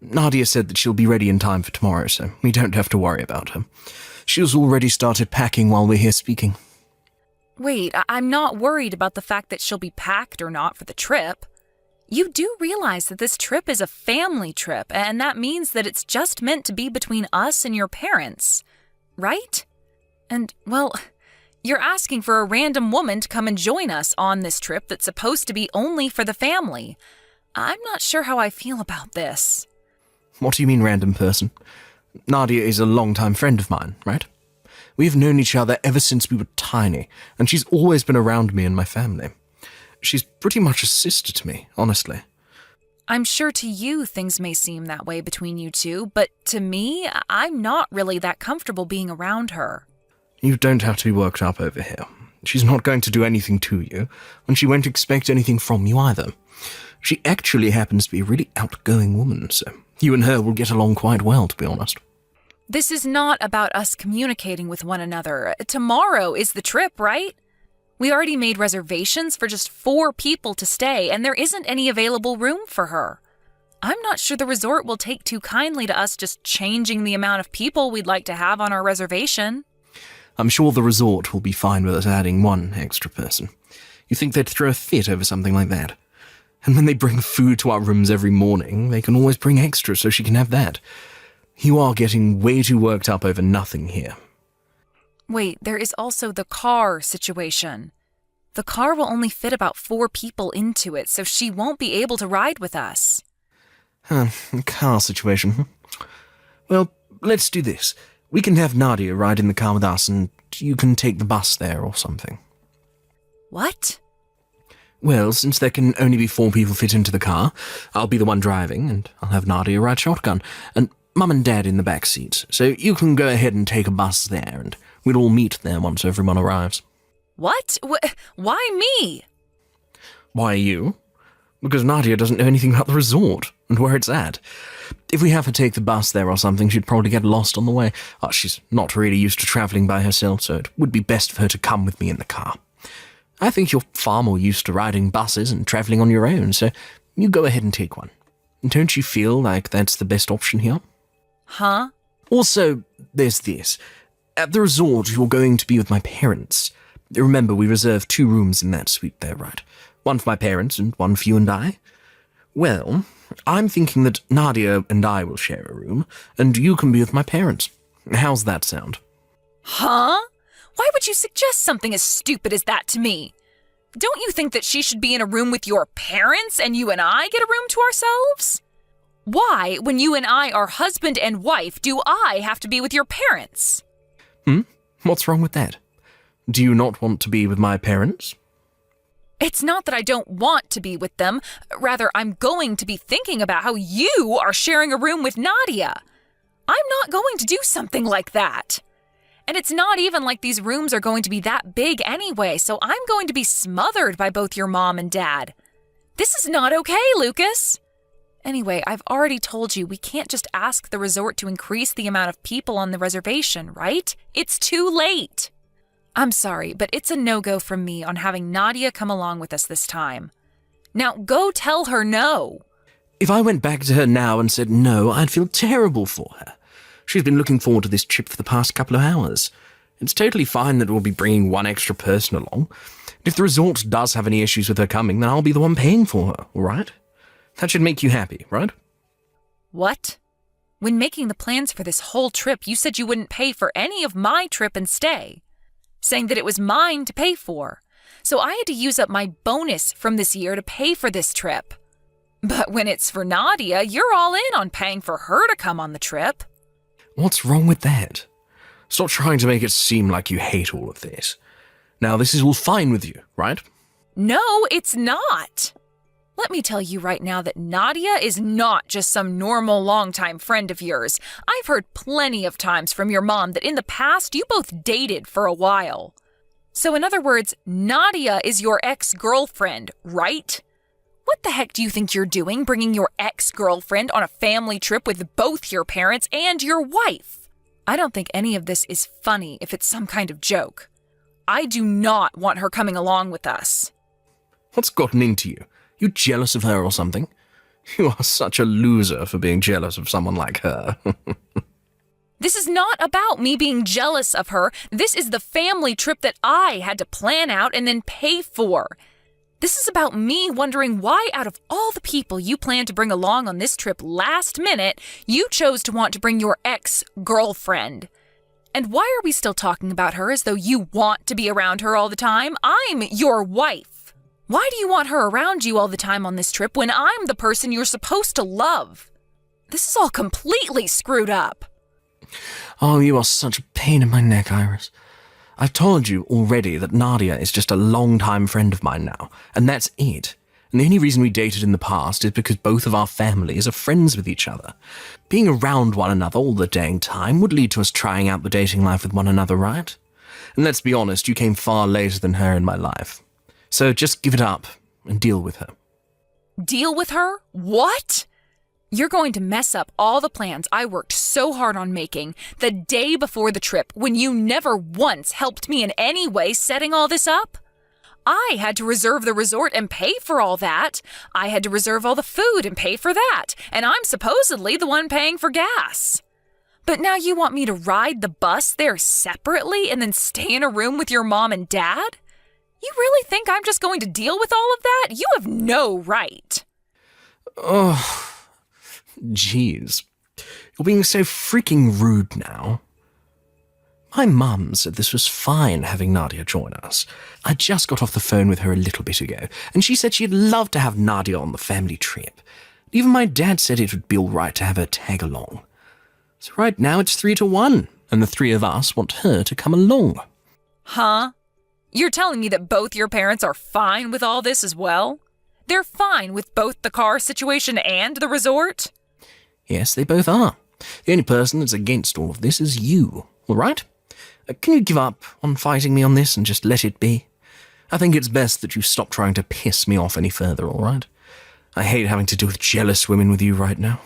Nadia said that she'll be ready in time for tomorrow, so we don't have to worry about her. She's already started packing while we're here speaking. Wait, I'm not worried about the fact that she'll be packed or not for the trip. You do realize that this trip is a family trip, and that means that it's just meant to be between us and your parents. Right? And, well, you're asking for a random woman to come and join us on this trip that's supposed to be only for the family. I'm not sure how I feel about this. What do you mean, random person? Nadia is a long-time friend of mine, right? We've known each other ever since we were tiny, and she's always been around me and my family. She's pretty much a sister to me, honestly. I'm sure to you things may seem that way between you two, but to me, I'm not really that comfortable being around her. You don't have to be worked up over here. She's not going to do anything to you, and she won't expect anything from you either. She actually happens to be a really outgoing woman, so you and her will get along quite well, to be honest. This is not about us communicating with one another. Tomorrow is the trip, right? We already made reservations for just 4 people to stay, and there isn't any available room for her. I'm not sure the resort will take too kindly to us just changing the amount of people we'd like to have on our reservation. I'm sure the resort will be fine with us adding 1 extra person. You think they'd throw a fit over something like that? And when they bring food to our rooms every morning, they can always bring extra so she can have that. You are getting way too worked up over nothing here. Wait, there is also the car situation. The car will only fit about 4 people into it, so she won't be able to ride with us. Car situation. Well, let's do this. We can have Nadia ride in the car with us, and you can take the bus there or something. What? Well, since there can only be 4 people fit into the car, I'll be the one driving, and I'll have Nadia ride shotgun, and Mum and Dad in the back seats. So you can go ahead and take a bus there, and we'll all meet there once everyone arrives. What? Why me? Why you? Because Nadia doesn't know anything about the resort and where it's at. If we have her take the bus there or something, she'd probably get lost on the way. She's not really used to travelling by herself, so it would be best for her to come with me in the car. I think you're far more used to riding buses and travelling on your own, so you go ahead and take one. Don't you feel like that's the best option here? Huh? Also, there's this. At the resort, you're going to be with my parents. Remember, we reserved 2 rooms in that suite there, right? 1 for my parents and 1 for you and I. Well, I'm thinking that Nadia and I will share a room, and you can be with my parents. How's that sound? Huh? Why would you suggest something as stupid as that to me? Don't you think that she should be in a room with your parents and you and I get a room to ourselves? Why, when you and I are husband and wife, do I have to be with your parents? What's wrong with that? Do you not want to be with my parents? It's not that I don't want to be with them. Rather, I'm going to be thinking about how you are sharing a room with Nadia. I'm not going to do something like that. And it's not even like these rooms are going to be that big anyway, so I'm going to be smothered by both your mom and dad. This is not okay, Lucas. Anyway, I've already told you we can't just ask the resort to increase the amount of people on the reservation, right? It's too late. I'm sorry, but it's a no-go from me on having Nadia come along with us this time. Now go tell her no. If I went back to her now and said no, I'd feel terrible for her. She's been looking forward to this trip for the past couple of hours. It's totally fine that we'll be bringing one extra person along. If the resort does have any issues with her coming, then I'll be the one paying for her, all right? That should make you happy, right? What? When making the plans for this whole trip, you said you wouldn't pay for any of my trip and stay, saying that it was mine to pay for. So I had to use up my bonus from this year to pay for this trip. But when it's for Nadia, you're all in on paying for her to come on the trip. What's wrong with that? Stop trying to make it seem like you hate all of this. Now, this is all fine with you, right? No, it's not. Let me tell you right now that Nadia is not just some normal longtime friend of yours. I've heard plenty of times from your mom that in the past you both dated for a while. So in other words, Nadia is your ex-girlfriend, right? What the heck do you think you're doing, bringing your ex-girlfriend on a family trip with both your parents and your wife? I don't think any of this is funny if it's some kind of joke. I do not want her coming along with us. What's gotten into you? You jealous of her or something? You are such a loser for being jealous of someone like her. This is not about me being jealous of her. This is the family trip that I had to plan out and then pay for. This is about me wondering why out of all the people you planned to bring along on this trip last minute, you chose to want to bring your ex-girlfriend. And why are we still talking about her as though you want to be around her all the time? I'm your wife. Why do you want her around you all the time on this trip when I'm the person you're supposed to love? This is all completely screwed up. Oh, you are such a pain in my neck, Iris. I've told you already that Nadia is just a long-time friend of mine now, and that's it. And the only reason we dated in the past is because both of our families are friends with each other. Being around one another all the dang time would lead to us trying out the dating life with one another, right? And let's be honest, you came far later than her in my life. So just give it up and deal with her. Deal with her? What? You're going to mess up all the plans I worked so hard on making the day before the trip when you never once helped me in any way setting all this up? I had to reserve the resort and pay for all that. I had to reserve all the food and pay for that. And I'm supposedly the one paying for gas. But now you want me to ride the bus there separately and then stay in a room with your mom and dad? You really think I'm just going to deal with all of that? You have no right. Oh, jeez. You're being so freaking rude now. My mum said this was fine having Nadia join us. I just got off the phone with her a little bit ago, and she said she'd love to have Nadia on the family trip. Even my dad said it would be all right to have her tag along. So right now it's 3-1, and the three of us want her to come along. Huh? You're telling me that both your parents are fine with all this as well? They're fine with both the car situation and the resort? Yes, they both are. The only person that's against all of this is you, all right? Can you give up on fighting me on this and just let it be? I think it's best that you stop trying to piss me off any further, all right? I hate having to deal with jealous women with you right now.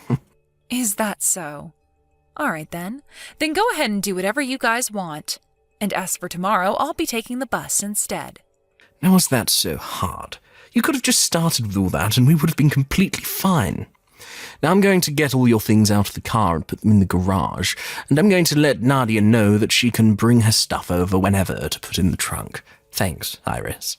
Is that so? All right, then. Then go ahead and do whatever you guys want. And as for tomorrow, I'll be taking the bus instead. Now, was that so hard? You could have just started with all that and we would have been completely fine. Now I'm going to get all your things out of the car and put them in the garage, and I'm going to let Nadia know that she can bring her stuff over whenever to put in the trunk. Thanks, Iris.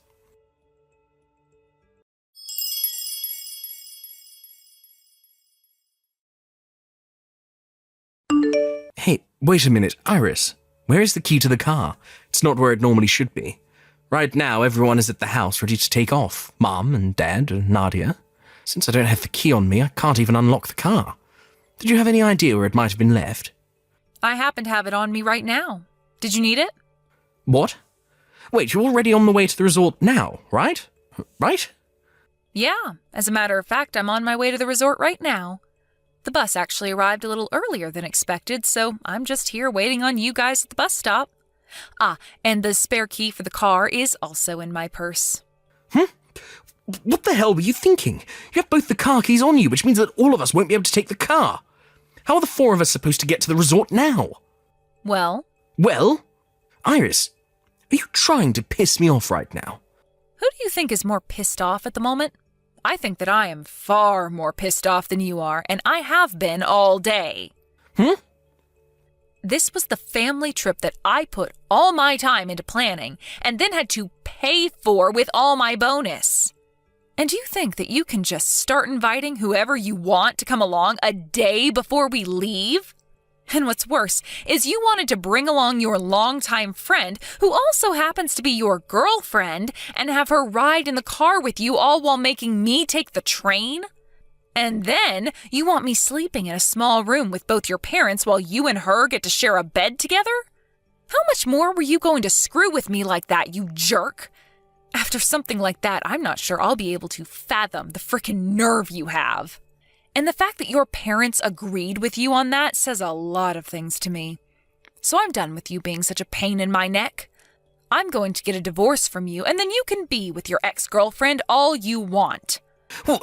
Hey, wait a minute, Iris. Where is the key to the car? It's not where it normally should be. Right now, everyone is at the house ready to take off. Mom and Dad and Nadia. Since I don't have the key on me, I can't even unlock the car. Did you have any idea where it might have been left? I happen to have it on me right now. Did you need it? What? Wait, you're already on the way to the resort now, right? Right? Yeah, as a matter of fact, I'm on my way to the resort right now. The bus actually arrived a little earlier than expected, so I'm just here waiting on you guys at the bus stop. Ah, and the spare key for the car is also in my purse. What the hell were you thinking? You have both the car keys on you, which means that all of us won't be able to take the car. How are the four of us supposed to get to the resort now? Well, Iris, are you trying to piss me off right now? who do you think is more pissed off at the moment? I think that I am far more pissed off than you are, and I have been all day. This was the family trip that I put all my time into planning and then had to pay for with all my bonus. And you think that you can just start inviting whoever you want to come along a day before we leave? And what's worse is you wanted to bring along your longtime friend, who also happens to be your girlfriend, and have her ride in the car with you, all while making me take the train? And then you want me sleeping in a small room with both your parents while you and her get to share a bed together? How much more were you going to screw with me like that, you jerk? After something like that, I'm not sure I'll be able to fathom the frickin' nerve you have. And the fact that your parents agreed with you on that says a lot of things to me. So I'm done with you being such a pain in my neck. I'm going to get a divorce from you, and then you can be with your ex-girlfriend all you want. Well,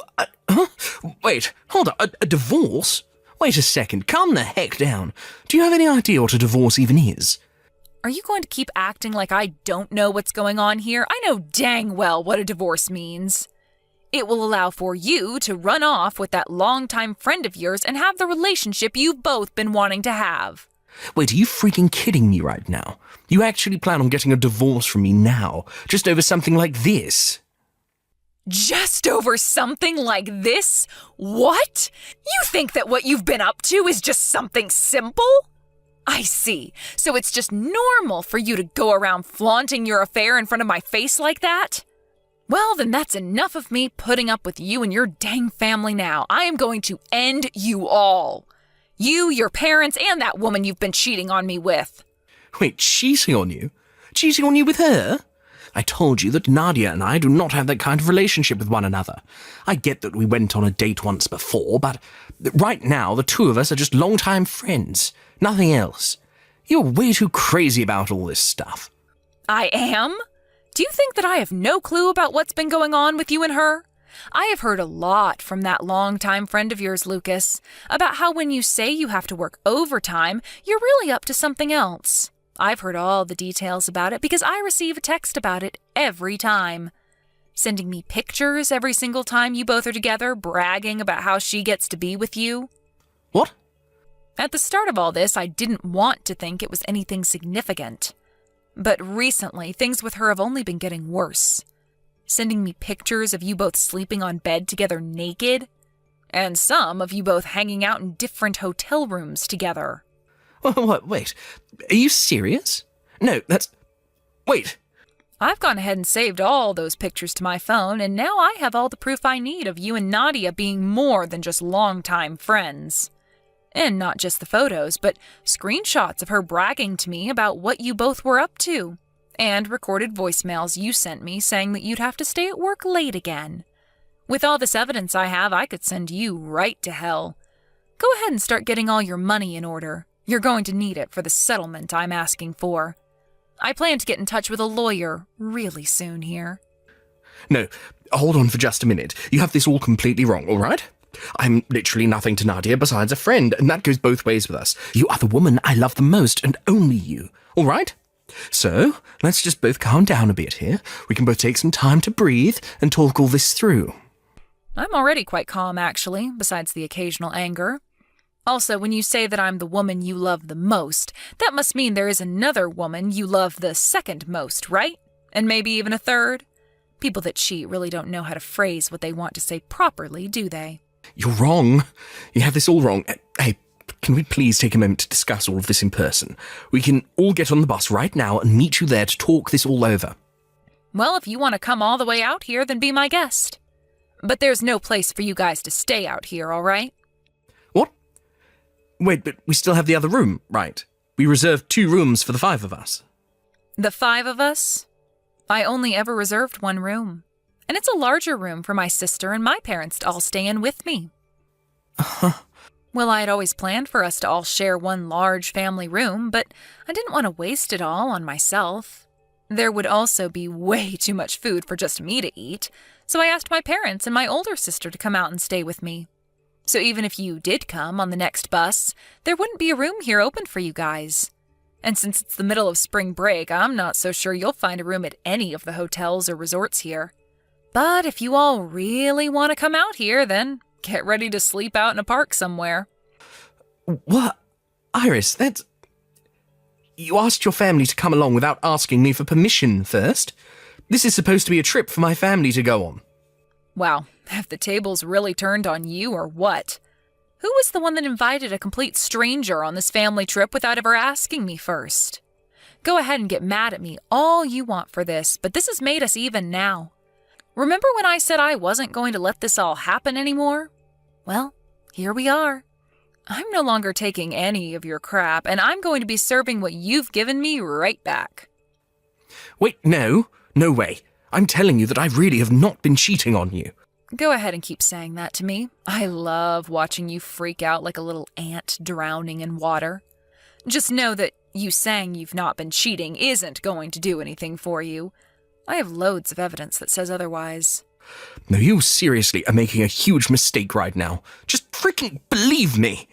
Wait, hold on, a divorce? Wait a second, calm the heck down. Do you have any idea what a divorce even is? Are you going to keep acting like I don't know what's going on here? I know dang well what a divorce means. It will allow for you to run off with that longtime friend of yours and have the relationship you've both been wanting to have. Wait, are you freaking kidding me right now? You actually plan on getting a divorce from me now, just over something like this? Just over something like this? What? You think that what you've been up to is just something simple? I see. So it's just normal for you to go around flaunting your affair in front of my face like that? Well, then that's enough of me putting up with you and your dang family now. I am going to end you all. You, your parents, and that woman you've been cheating on me with. Wait, cheating on you? Cheating on you with her? I told you that Nadia and I do not have that kind of relationship with one another. I get that we went on a date once before, but right now the two of us are just longtime friends. Nothing else. You're way too crazy about all this stuff. I am? Do you think that I have no clue about what's been going on with you and her? I have heard a lot from that longtime friend of yours, Lucas, about how when you say you have to work overtime, you're really up to something else. I've heard all the details about it because I receive a text about it every time. Sending me pictures every single time you both are together, bragging about how she gets to be with you. What? At the start of all this, I didn't want to think it was anything significant. But recently, things with her have only been getting worse. Sending me pictures of you both sleeping on bed together naked, and some of you both hanging out in different hotel rooms together. What? Wait, are you serious? No, wait. I've gone ahead and saved all those pictures to my phone, and now I have all the proof I need of you and Nadia being more than just longtime friends. And not just the photos, but screenshots of her bragging to me about what you both were up to, and recorded voicemails you sent me saying that you'd have to stay at work late again. With all this evidence I have, I could send you right to hell. Go ahead and start getting all your money in order. You're going to need it for the settlement I'm asking for. I plan to get in touch with a lawyer really soon here. No, hold on for just a minute. You have this all completely wrong, all right? I'm literally nothing to Nadia besides a friend, and that goes both ways with us. You are the woman I love the most, and only you, all right? So, let's just both calm down a bit here. We can both take some time to breathe and talk all this through. I'm already quite calm, actually, besides the occasional anger. Also, when you say that I'm the woman you love the most, that must mean there is another woman you love the second most, right? And maybe even a third? People that cheat really don't know how to phrase what they want to say properly, do they? You're wrong. You have this all wrong. Hey, can we please take a moment to discuss all of this in person? We can all get on the bus right now and meet you there to talk this all over. Well, if you want to come all the way out here, then be my guest. But there's no place for you guys to stay out here, all right? What? Wait, but we still have the other room, right? We reserved 2 rooms for the 5 of us. The 5 of us? I only ever reserved one room. And it's a larger room for my sister and my parents to all stay in with me. Well, I had always planned for us to all share one large family room, but I didn't want to waste it all on myself. There would also be way too much food for just me to eat, so I asked my parents and my older sister to come out and stay with me. So even if you did come on the next bus, there wouldn't be a room here open for you guys. And since it's the middle of spring break, I'm not so sure you'll find a room at any of the hotels or resorts here. But if you all really want to come out here, then get ready to sleep out in a park somewhere. What? Iris, that's... You asked your family to come along without asking me for permission first? This is supposed to be a trip for my family to go on. Wow, have the tables really turned on you or what? Who was the one that invited a complete stranger on this family trip without ever asking me first? Go ahead and get mad at me all you want for this, but this has made us even now. Remember when I said I wasn't going to let this all happen anymore? Well, here we are. I'm no longer taking any of your crap, and I'm going to be serving what you've given me right back. Wait, no way. I'm telling you that I really have not been cheating on you. Go ahead and keep saying that to me. I love watching you freak out like a little ant drowning in water. Just know that you saying you've not been cheating isn't going to do anything for you. I have loads of evidence that says otherwise. No, you seriously are making a huge mistake right now. Just freaking believe me.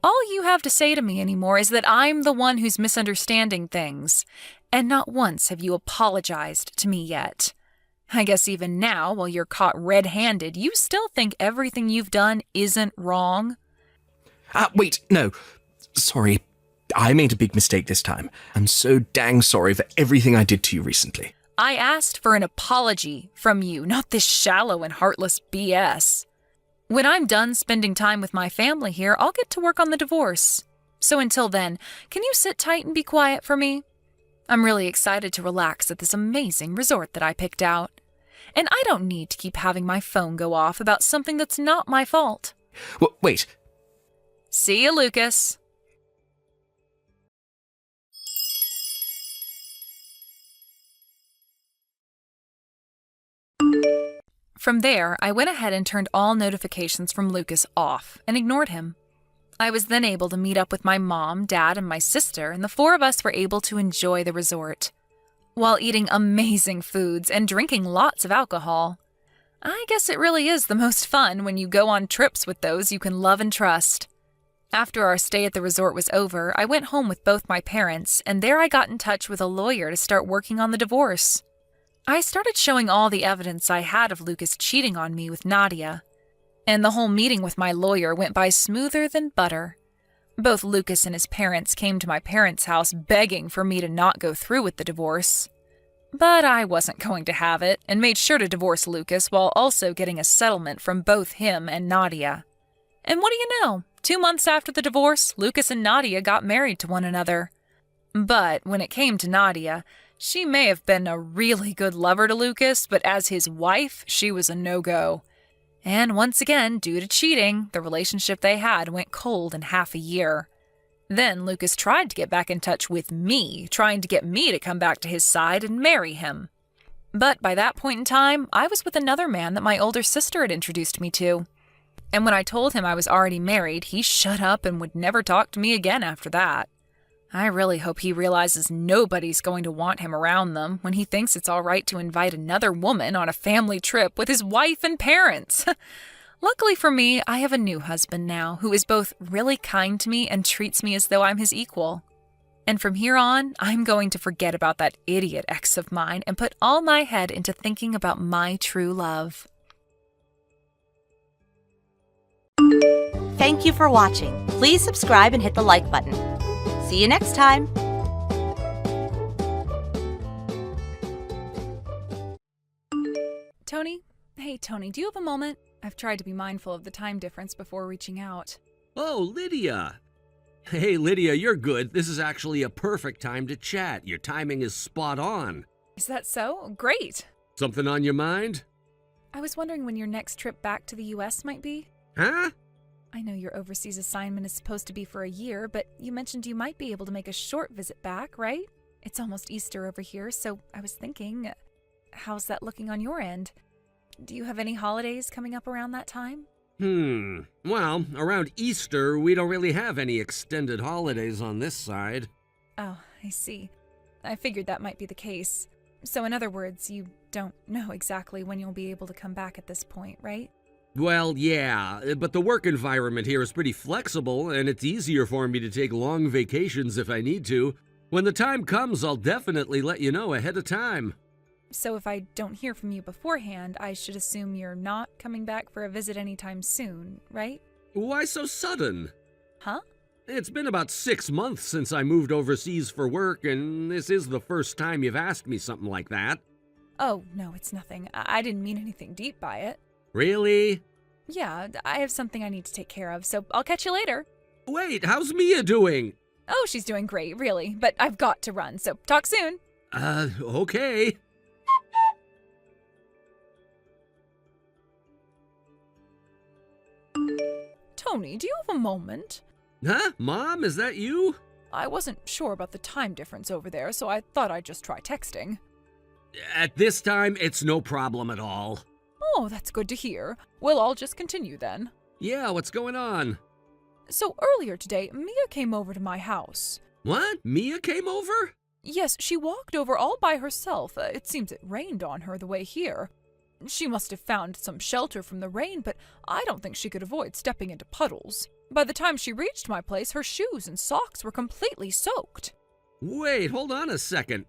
All you have to say to me anymore is that I'm the one who's misunderstanding things, and not once have you apologized to me yet. I guess even now, while you're caught red-handed, you still think everything you've done isn't wrong? Wait, no. Sorry, I made a big mistake this time. I'm so dang sorry for everything I did to you recently. I asked for an apology from you, not this shallow and heartless BS. When I'm done spending time with my family here, I'll get to work on the divorce. So until then, can you sit tight and be quiet for me? I'm really excited to relax at this amazing resort that I picked out. And I don't need to keep having my phone go off about something that's not my fault. Wait. See you, Lucas. From there, I went ahead and turned all notifications from Lucas off and ignored him. I was then able to meet up with my mom, dad, and my sister, and the 4 of us were able to enjoy the resort, while eating amazing foods and drinking lots of alcohol. I guess it really is the most fun when you go on trips with those you can love and trust. After our stay at the resort was over, I went home with both my parents, and there I got in touch with a lawyer to start working on the divorce. I started showing all the evidence I had of Lucas cheating on me with Nadia, and the whole meeting with my lawyer went by smoother than butter. Both Lucas and his parents came to my parents' house begging for me to not go through with the divorce. But I wasn't going to have it, and made sure to divorce Lucas while also getting a settlement from both him and Nadia. And what do you know? 2 months after the divorce, Lucas and Nadia got married to one another. But when it came to Nadia, she may have been a really good lover to Lucas, but as his wife, she was a no-go. And once again, due to cheating, the relationship they had went cold in half a year. Then Lucas tried to get back in touch with me, trying to get me to come back to his side and marry him. But by that point in time, I was with another man that my older sister had introduced me to. And when I told him I was already married, he shut up and would never talk to me again after that. I really hope he realizes nobody's going to want him around them when he thinks it's all right to invite another woman on a family trip with his wife and parents. Luckily for me, I have a new husband now who is both really kind to me and treats me as though I'm his equal. And from here on, I'm going to forget about that idiot ex of mine and put all my head into thinking about my true love. Thank you for watching. Please subscribe and hit the like button. See you next time. Tony? Hey, Tony, do you have a moment? I've tried to be mindful of the time difference before reaching out. Oh, Lydia. Hey, Lydia, you're good. This is actually a perfect time to chat. Your timing is spot on. Is that so? Great. Something on your mind? I was wondering when your next trip back to the U.S. might be. Huh? I know your overseas assignment is supposed to be for a year, but you mentioned you might be able to make a short visit back, right? It's almost Easter over here, so I was thinking, how's that looking on your end? Do you have any holidays coming up around that time? Well, around Easter, we don't really have any extended holidays on this side. Oh, I see. I figured that might be the case. So in other words, you don't know exactly when you'll be able to come back at this point, right? Well, yeah, but the work environment here is pretty flexible, and it's easier for me to take long vacations if I need to. When the time comes, I'll definitely let you know ahead of time. So if I don't hear from you beforehand, I should assume you're not coming back for a visit anytime soon, right? Why so sudden? Huh? It's been about 6 months since I moved overseas for work, and this is the first time you've asked me something like that. Oh, no, it's nothing. I didn't mean anything deep by it. Really? Yeah, I have something I need to take care of, so I'll catch you later. Wait, how's Mia doing? Oh, she's doing great, really, but I've got to run, so talk soon. Okay. Tony, do you have a moment? Huh? Mom, is that you? I wasn't sure about the time difference over there, so I thought I'd just try texting. At this time, it's no problem at all. Oh, that's good to hear. We'll all just continue then. Yeah, what's going on? So earlier today, Mia came over to my house. What? Mia came over? Yes, she walked over all by herself. It seems it rained on her the way here. She must have found some shelter from the rain, but I don't think she could avoid stepping into puddles. By the time she reached my place, her shoes and socks were completely soaked. Wait, hold on a second.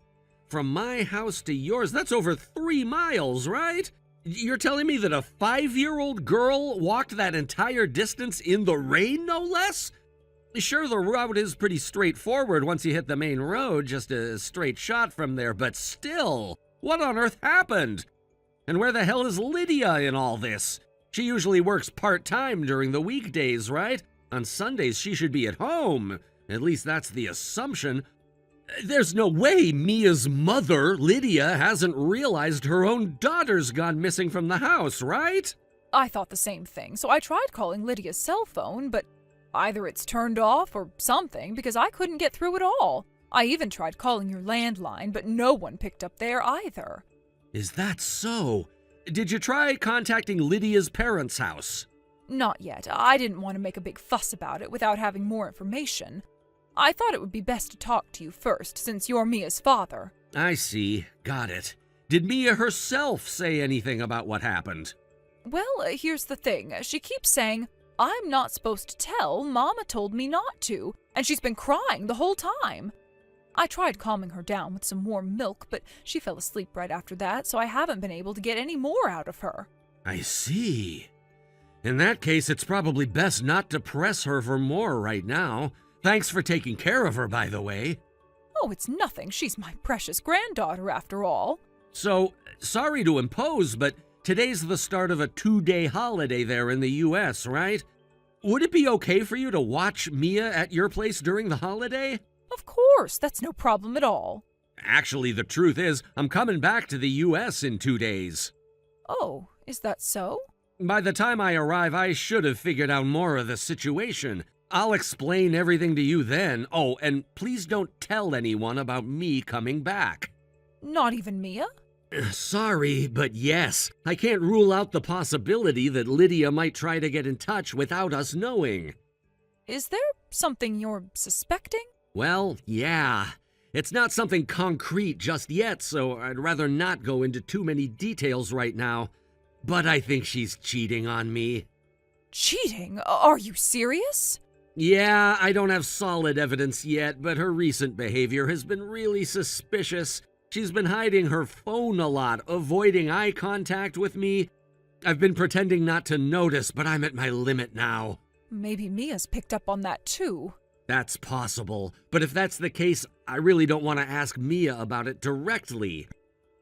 From my house to yours, that's over 3 miles, right? You're telling me that a 5-year-old girl walked that entire distance in the rain, no less? Sure, the route is pretty straightforward once you hit the main road, just a straight shot from there, but still, what on earth happened? And where the hell is Lydia in all this? She usually works part-time during the weekdays, right? On Sundays, she should be at home. At least that's the assumption. There's no way Mia's mother, Lydia, hasn't realized her own daughter's gone missing from the house, right? I thought the same thing, so I tried calling Lydia's cell phone, but either it's turned off or something because I couldn't get through at all. I even tried calling your landline, but no one picked up there either. Is that so? Did you try contacting Lydia's parents' house? Not yet. I didn't want to make a big fuss about it without having more information. I thought it would be best to talk to you first, since you're Mia's father. I see. Got it. Did Mia herself say anything about what happened? Well, here's the thing. She keeps saying, I'm not supposed to tell. Mama told me not to, and she's been crying the whole time. I tried calming her down with some warm milk, but she fell asleep right after that, so I haven't been able to get any more out of her. I see. In that case, it's probably best not to press her for more right now. Thanks for taking care of her, by the way. Oh, it's nothing. She's my precious granddaughter, after all. So, sorry to impose, but today's the start of a 2-day holiday there in the U.S., right? Would it be okay for you to watch Mia at your place during the holiday? Of course, that's no problem at all. Actually, the truth is, I'm coming back to the U.S. in 2 days. Oh, is that so? By the time I arrive, I should have figured out more of the situation. I'll explain everything to you then. Oh, and please don't tell anyone about me coming back. Not even Mia? Sorry, but yes, I can't rule out the possibility that Lydia might try to get in touch without us knowing. Is there something you're suspecting? Well, yeah. It's not something concrete just yet, so I'd rather not go into too many details right now. But I think she's cheating on me. Cheating? Are you serious? Yeah, I don't have solid evidence yet, but her recent behavior has been really suspicious. She's been hiding her phone a lot, avoiding eye contact with me. I've been pretending not to notice, but I'm at my limit now. Maybe Mia's picked up on that too. That's possible, but if that's the case, I really don't want to ask Mia about it directly.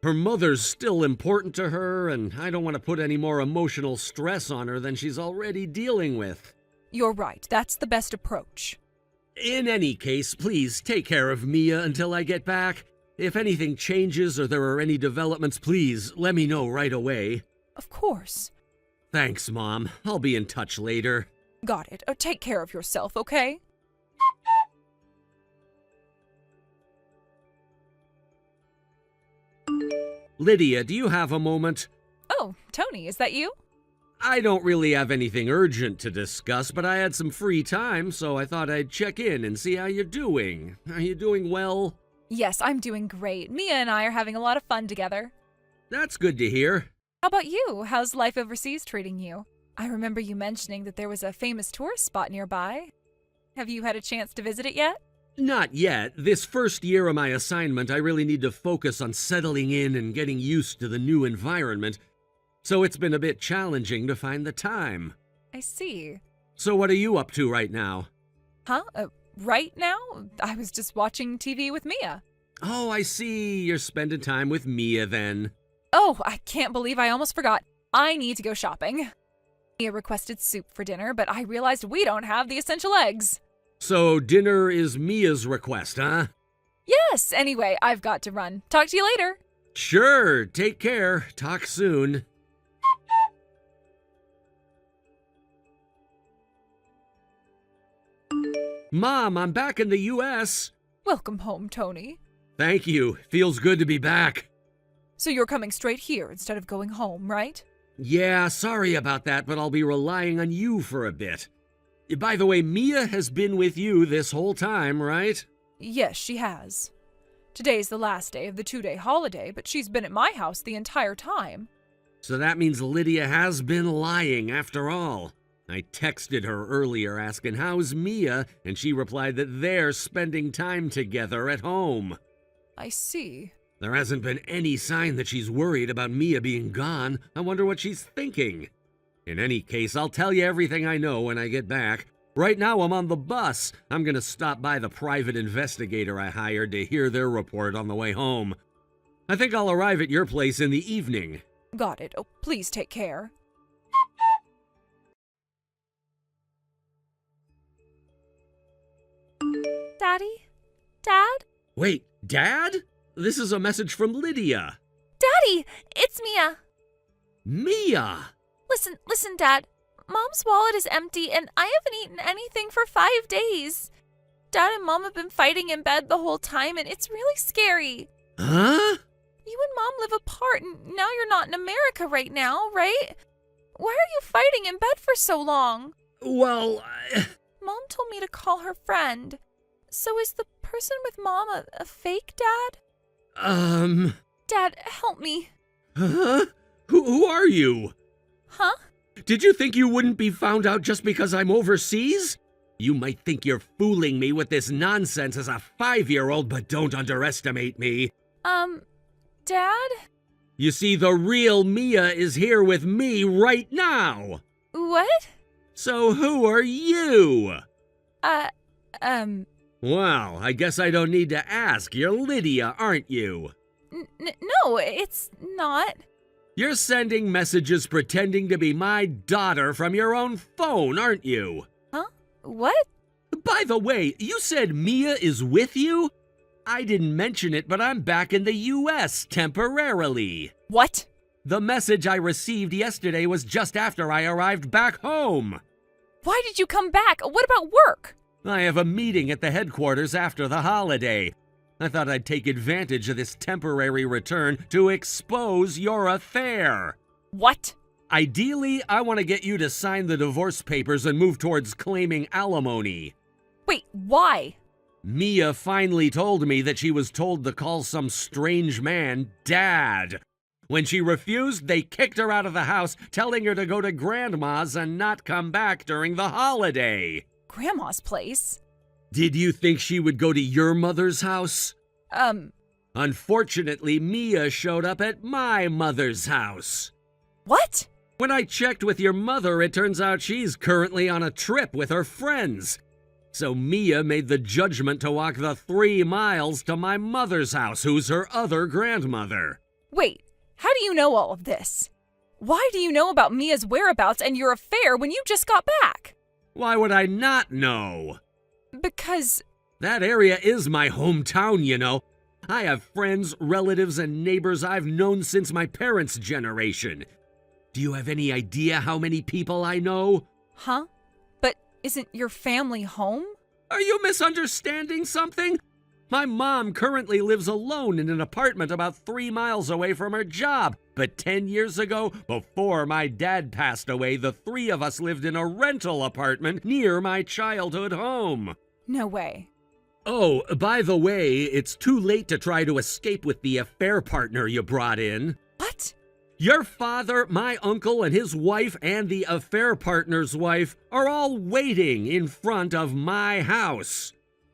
Her mother's still important to her, and I don't want to put any more emotional stress on her than she's already dealing with. You're right, that's the best approach. In any case, please take care of Mia until I get back. If anything changes or there are any developments, please let me know right away. Of course. Thanks, Mom. I'll be in touch later. Got it. Take care of yourself, okay? Lydia, do you have a moment? Oh, Tony, is that you? I don't really have anything urgent to discuss, but I had some free time, so I thought I'd check in and see how you're doing. Are you doing well? Yes, I'm doing great. Mia and I are having a lot of fun together. That's good to hear. How about you? How's life overseas treating you? I remember you mentioning that there was a famous tourist spot nearby. Have you had a chance to visit it yet? Not yet. This first year of my assignment, I really need to focus on settling in and getting used to the new environment, so it's been a bit challenging to find the time. I see. So what are you up to right now? Huh? Right now? I was just watching TV with Mia. Oh, I see. You're spending time with Mia then. Oh, I can't believe I almost forgot. I need to go shopping. Mia requested soup for dinner, but I realized we don't have the essential eggs. So dinner is Mia's request, huh? Yes, anyway, I've got to run. Talk to you later. Sure. Take care. Talk soon. Mom, I'm back in the U.S. Welcome home, Tony. Thank you. Feels good to be back. So you're coming straight here instead of going home, right? Yeah, sorry about that, but I'll be relying on you for a bit. By the way, Mia has been with you this whole time, right? Yes, she has. Today's the last day of the 2-day holiday, but she's been at my house the entire time. So that means Lydia has been lying after all. I texted her earlier asking how's Mia, and she replied that they're spending time together at home. I see. There hasn't been any sign that she's worried about Mia being gone. I wonder what she's thinking. In any case, I'll tell you everything I know when I get back. Right now, I'm on the bus. I'm gonna stop by the private investigator I hired to hear their report on the way home. I think I'll arrive at your place in the evening. Got it. Oh, please take care. Daddy? Dad? Wait, Dad? This is a message from Lydia. Daddy, it's Mia. Mia! Listen, Dad. Mom's wallet is empty and I haven't eaten anything for 5 days. Dad and Mom have been fighting in bed the whole time and it's really scary. Huh? You and Mom live apart and now you're not in America right now, right? Why are you fighting in bed for so long? Well, Mom told me to call her friend. So is the person with Mom a fake dad? Dad, help me. Huh? Who are you? Huh? Did you think you wouldn't be found out just because I'm overseas? You might think you're fooling me with this nonsense as a 5-year-old, but don't underestimate me. Dad? You see, the real Mia is here with me right now. What? So who are you? Well, I guess I don't need to ask. You're Lydia, aren't you? No, it's not. You're sending messages pretending to be my daughter from your own phone, aren't you? Huh? What? By the way, you said Mia is with you? I didn't mention it, but I'm back in the U.S. temporarily. What? The message I received yesterday was just after I arrived back home. Why did you come back? What about work? I have a meeting at the headquarters after the holiday. I thought I'd take advantage of this temporary return to expose your affair. What? Ideally, I want to get you to sign the divorce papers and move towards claiming alimony. Wait, why? Mia finally told me that she was told to call some strange man Dad. When she refused, they kicked her out of the house, telling her to go to Grandma's and not come back during the holiday. Grandma's place? Did you think she would go to your mother's house? Unfortunately, Mia showed up at my mother's house. What? When I checked with your mother, it turns out she's currently on a trip with her friends. So Mia made the judgment to walk the 3 miles to my mother's house, who's her other grandmother. Wait, how do you know all of this? Why do you know about Mia's whereabouts and your affair when you just got back? Why would I not know? Because... That area is my hometown, you know. I have friends, relatives, and neighbors I've known since my parents' generation. Do you have any idea how many people I know? Huh? But isn't your family home? Are you misunderstanding something? My mom currently lives alone in an apartment about 3 miles away from her job. But 10 years ago, before my dad passed away, the three of us lived in a rental apartment near my childhood home. No way. Oh, by the way, it's too late to try to escape with the affair partner you brought in. What? Your father, my uncle, and his wife, and the affair partner's wife are all waiting in front of my house.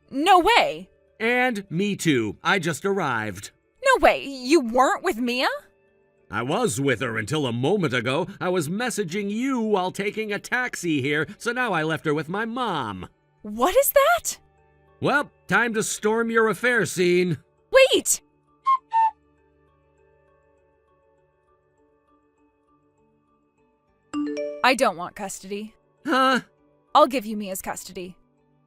No way. And me too. I just arrived. No way. You weren't with Mia? I was with her until a moment ago. I was messaging you while taking a taxi here, so now I left her with my mom. What is that? Well, time to storm your affair scene. Wait! I don't want custody. Huh? I'll give you Mia's custody.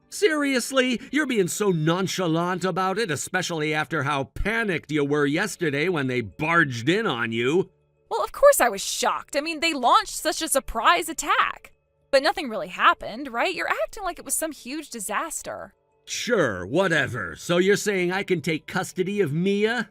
Seriously? You're being so nonchalant about it, especially after how panicked you were yesterday when they barged in on you. Well, of course I was shocked. I mean, they launched such a surprise attack. But nothing really happened, right? You're acting like it was some huge disaster. Sure, whatever. So you're saying I can take custody of Mia?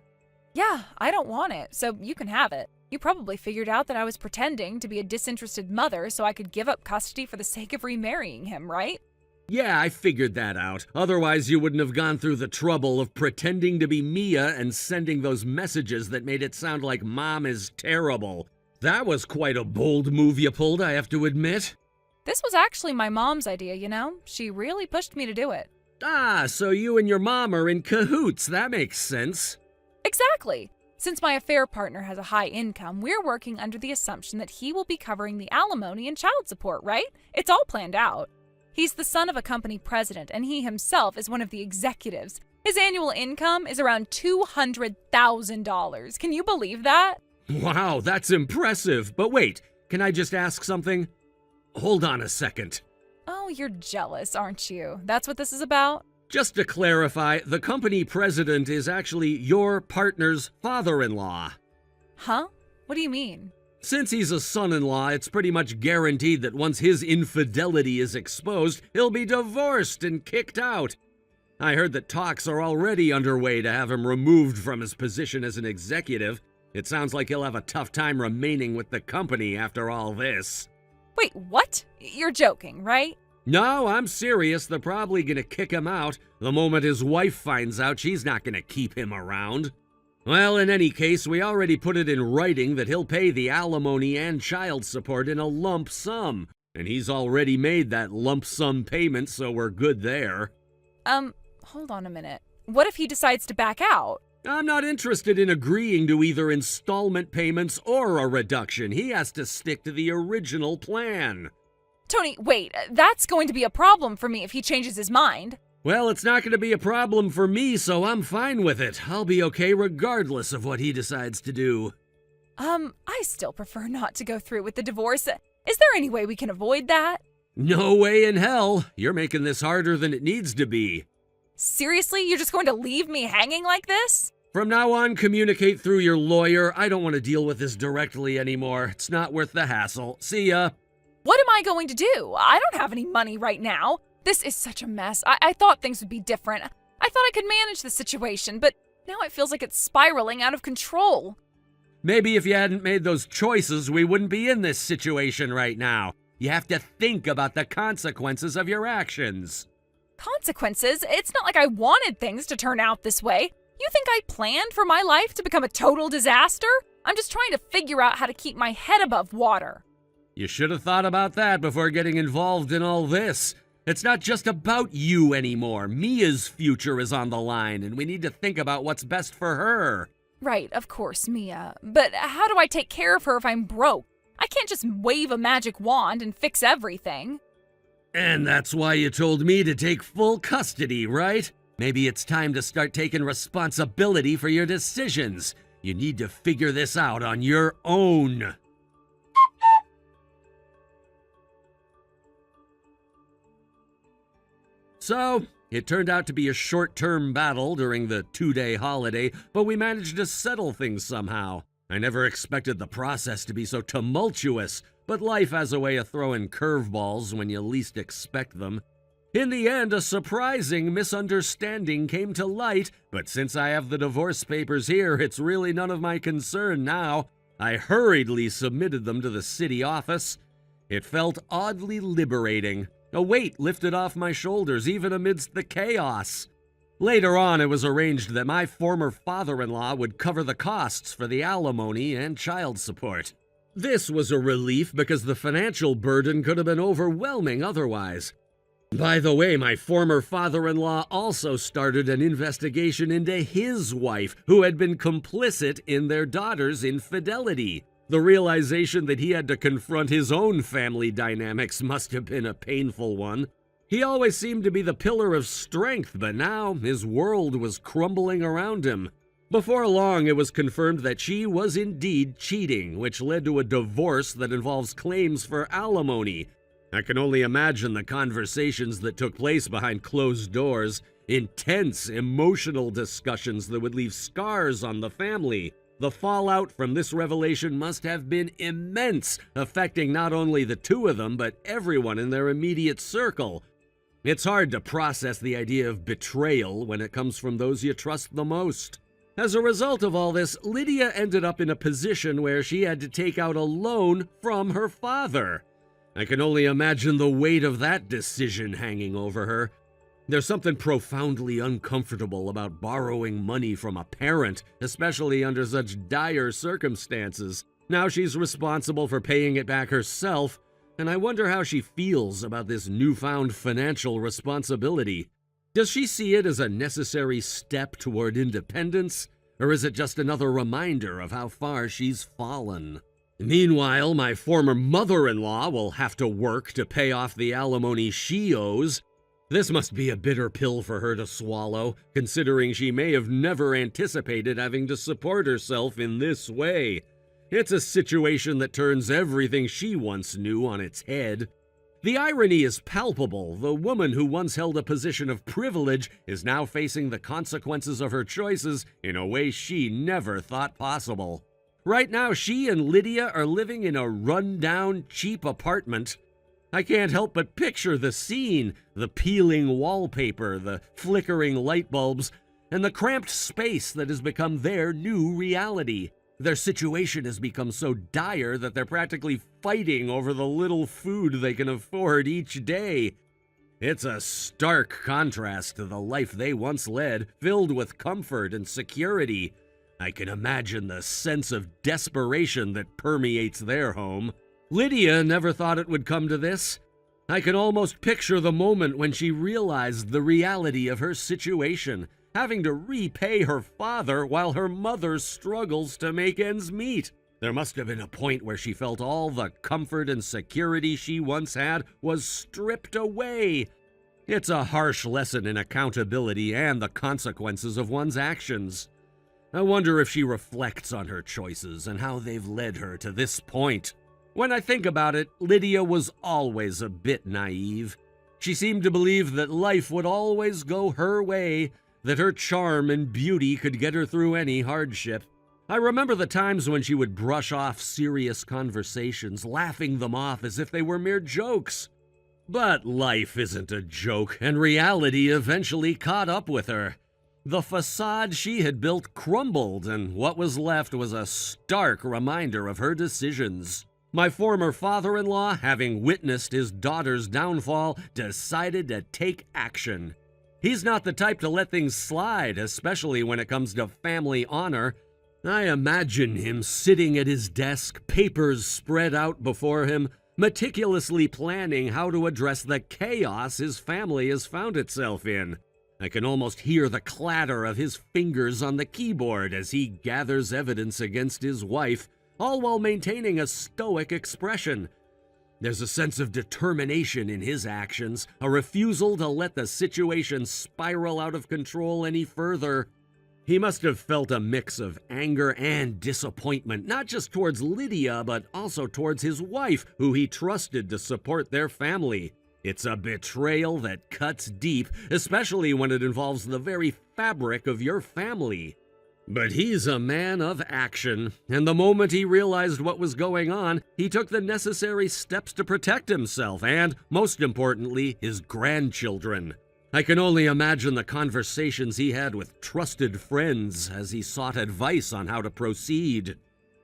Yeah, I don't want it, so you can have it. You probably figured out that I was pretending to be a disinterested mother so I could give up custody for the sake of remarrying him, right? Yeah, I figured that out. Otherwise, you wouldn't have gone through the trouble of pretending to be Mia and sending those messages that made it sound like Mom is terrible. That was quite a bold move you pulled, I have to admit. This was actually my mom's idea, you know? She really pushed me to do it. Ah, so you and your mom are in cahoots. That makes sense. Exactly. Since my affair partner has a high income, we're working under the assumption that he will be covering the alimony and child support, right? It's all planned out. He's the son of a company president, and he himself is one of the executives. His annual income is around $200,000. Can you believe that? Wow, that's impressive. But wait, can I just ask something? Hold on a second. Oh, you're jealous, aren't you? That's what this is about? Just to clarify, the company president is actually your partner's father-in-law. Huh? What do you mean? Since he's a son-in-law, it's pretty much guaranteed that once his infidelity is exposed, he'll be divorced and kicked out. I heard that talks are already underway to have him removed from his position as an executive. It sounds like he'll have a tough time remaining with the company after all this. Wait, what? You're joking, right? No, I'm serious. They're probably gonna kick him out. The moment his wife finds out, she's not gonna keep him around. Well, in any case, we already put it in writing that he'll pay the alimony and child support in a lump sum. And he's already made that lump sum payment, so we're good there. Hold on a minute. What if he decides to back out? I'm not interested in agreeing to either installment payments or a reduction. He has to stick to the original plan. Tony, wait, that's going to be a problem for me if he changes his mind. Well, it's not going to be a problem for me, so I'm fine with it. I'll be okay regardless of what he decides to do. I still prefer not to go through with the divorce. Is there any way we can avoid that? No way in hell. You're making this harder than it needs to be. Seriously? You're just going to leave me hanging like this? From now on, communicate through your lawyer. I don't want to deal with this directly anymore. It's not worth the hassle. See ya. What am I going to do? I don't have any money right now. This is such a mess. I thought things would be different. I thought I could manage the situation, but now it feels like it's spiraling out of control. Maybe if you hadn't made those choices, we wouldn't be in this situation right now. You have to think about the consequences of your actions. Consequences? It's not like I wanted things to turn out this way. You think I planned for my life to become a total disaster? I'm just trying to figure out how to keep my head above water. You should have thought about that before getting involved in all this. It's not just about you anymore. Mia's future is on the line, and we need to think about what's best for her. Right, of course, Mia. But how do I take care of her if I'm broke? I can't just wave a magic wand and fix everything. And that's why you told me to take full custody, right? Maybe it's time to start taking responsibility for your decisions. You need to figure this out on your own. So, it turned out to be a short-term battle during the 2-day holiday, but we managed to settle things somehow. I never expected the process to be so tumultuous, but life has a way of throwing curveballs when you least expect them. In the end, a surprising misunderstanding came to light, but since I have the divorce papers here, it's really none of my concern now. I hurriedly submitted them to the city office. It felt oddly liberating. A weight lifted off my shoulders, even amidst the chaos. Later on, it was arranged that my former father-in-law would cover the costs for the alimony and child support. This was a relief because the financial burden could have been overwhelming otherwise. By the way, my former father-in-law also started an investigation into his wife, who had been complicit in their daughter's infidelity. The realization that he had to confront his own family dynamics must have been a painful one. He always seemed to be the pillar of strength, but now his world was crumbling around him. Before long, it was confirmed that she was indeed cheating, which led to a divorce that involves claims for alimony. I can only imagine the conversations that took place behind closed doors, intense, emotional discussions that would leave scars on the family. The fallout from this revelation must have been immense, affecting not only the two of them, but everyone in their immediate circle. It's hard to process the idea of betrayal when it comes from those you trust the most. As a result of all this, Lydia ended up in a position where she had to take out a loan from her father. I can only imagine the weight of that decision hanging over her. There's something profoundly uncomfortable about borrowing money from a parent, especially under such dire circumstances. Now she's responsible for paying it back herself, and I wonder how she feels about this newfound financial responsibility. Does she see it as a necessary step toward independence, or is it just another reminder of how far she's fallen? Meanwhile, my former mother-in-law will have to work to pay off the alimony she owes. This must be a bitter pill for her to swallow, considering she may have never anticipated having to support herself in this way. It's a situation that turns everything she once knew on its head. The irony is palpable. The woman who once held a position of privilege is now facing the consequences of her choices in a way she never thought possible. Right now, she and Lydia are living in a run-down, cheap apartment. I can't help but picture the scene, the peeling wallpaper, the flickering light bulbs, and the cramped space that has become their new reality. Their situation has become so dire that they're practically fighting over the little food they can afford each day. It's a stark contrast to the life they once led, filled with comfort and security. I can imagine the sense of desperation that permeates their home. Lydia never thought it would come to this. I can almost picture the moment when she realized the reality of her situation, having to repay her father while her mother struggles to make ends meet. There must have been a point where she felt all the comfort and security she once had was stripped away. It's a harsh lesson in accountability and the consequences of one's actions. I wonder if she reflects on her choices and how they've led her to this point. When I think about it, Lydia was always a bit naive. She seemed to believe that life would always go her way, that her charm and beauty could get her through any hardship. I remember the times when she would brush off serious conversations, laughing them off as if they were mere jokes. But life isn't a joke, and reality eventually caught up with her. The facade she had built crumbled, and what was left was a stark reminder of her decisions. My former father-in-law, having witnessed his daughter's downfall, decided to take action. He's not the type to let things slide, especially when it comes to family honor. I imagine him sitting at his desk, papers spread out before him, meticulously planning how to address the chaos his family has found itself in. I can almost hear the clatter of his fingers on the keyboard as he gathers evidence against his wife, all while maintaining a stoic expression. There's a sense of determination in his actions, a refusal to let the situation spiral out of control any further. He must have felt a mix of anger and disappointment, not just towards Lydia, but also towards his wife, who he trusted to support their family. It's a betrayal that cuts deep, especially when it involves the very fabric of your family. But he's a man of action, and the moment he realized what was going on, he took the necessary steps to protect himself and, most importantly, his grandchildren. I can only imagine the conversations he had with trusted friends as he sought advice on how to proceed.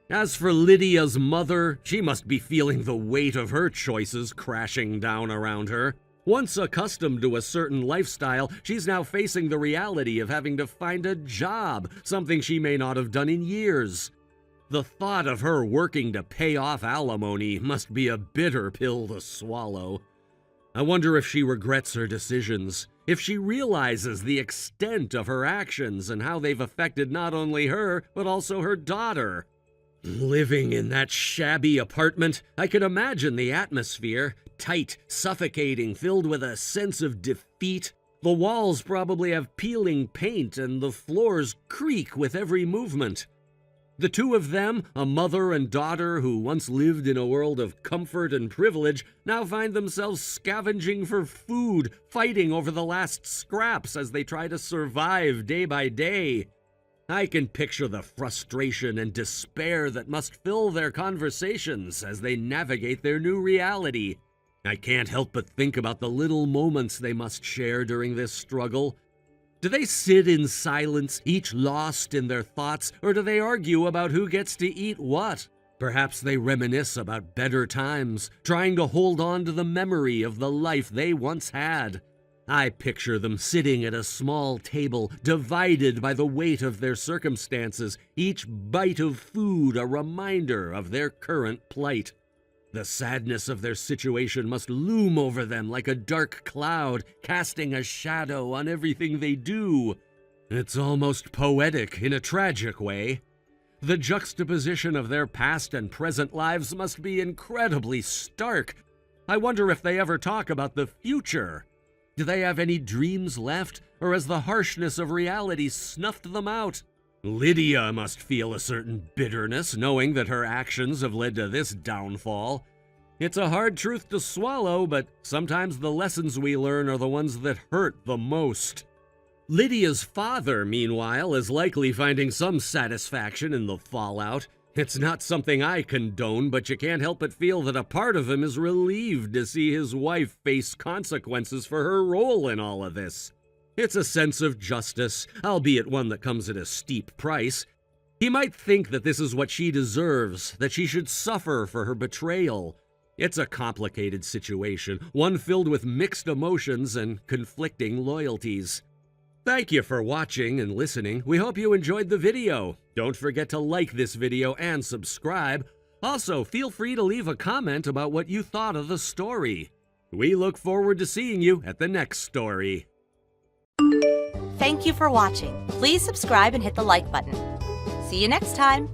As for Lydia's mother, she must be feeling the weight of her choices crashing down around her. Once accustomed to a certain lifestyle, she's now facing the reality of having to find a job, something she may not have done in years. The thought of her working to pay off alimony must be a bitter pill to swallow. I wonder if she regrets her decisions, if she realizes the extent of her actions and how they've affected not only her, but also her daughter. Living in that shabby apartment, I could imagine the atmosphere. Tight, suffocating, filled with a sense of defeat. The walls probably have peeling paint and the floors creak with every movement. The two of them, a mother and daughter who once lived in a world of comfort and privilege, now find themselves scavenging for food, fighting over the last scraps as they try to survive day by day. I can picture the frustration and despair that must fill their conversations as they navigate their new reality. I can't help but think about the little moments they must share during this struggle. Do they sit in silence, each lost in their thoughts, or do they argue about who gets to eat what? Perhaps they reminisce about better times, trying to hold on to the memory of the life they once had. I picture them sitting at a small table, divided by the weight of their circumstances, each bite of food a reminder of their current plight. The sadness of their situation must loom over them like a dark cloud, casting a shadow on everything they do. It's almost poetic in a tragic way. The juxtaposition of their past and present lives must be incredibly stark. I wonder if they ever talk about the future. Do they have any dreams left, or has the harshness of reality snuffed them out? Lydia must feel a certain bitterness, knowing that her actions have led to this downfall. It's a hard truth to swallow, but sometimes the lessons we learn are the ones that hurt the most. Lydia's father, meanwhile, is likely finding some satisfaction in the fallout. It's not something I condone, but you can't help but feel that a part of him is relieved to see his wife face consequences for her role in all of this. It's a sense of justice, albeit one that comes at a steep price. He might think that this is what she deserves, that she should suffer for her betrayal. It's a complicated situation, one filled with mixed emotions and conflicting loyalties. Thank you for watching and listening. We hope you enjoyed the video. Don't forget to like this video and subscribe. Also, feel free to leave a comment about what you thought of the story. We look forward to seeing you at the next story. Thank you for watching. Please subscribe and hit the like button. See you next time.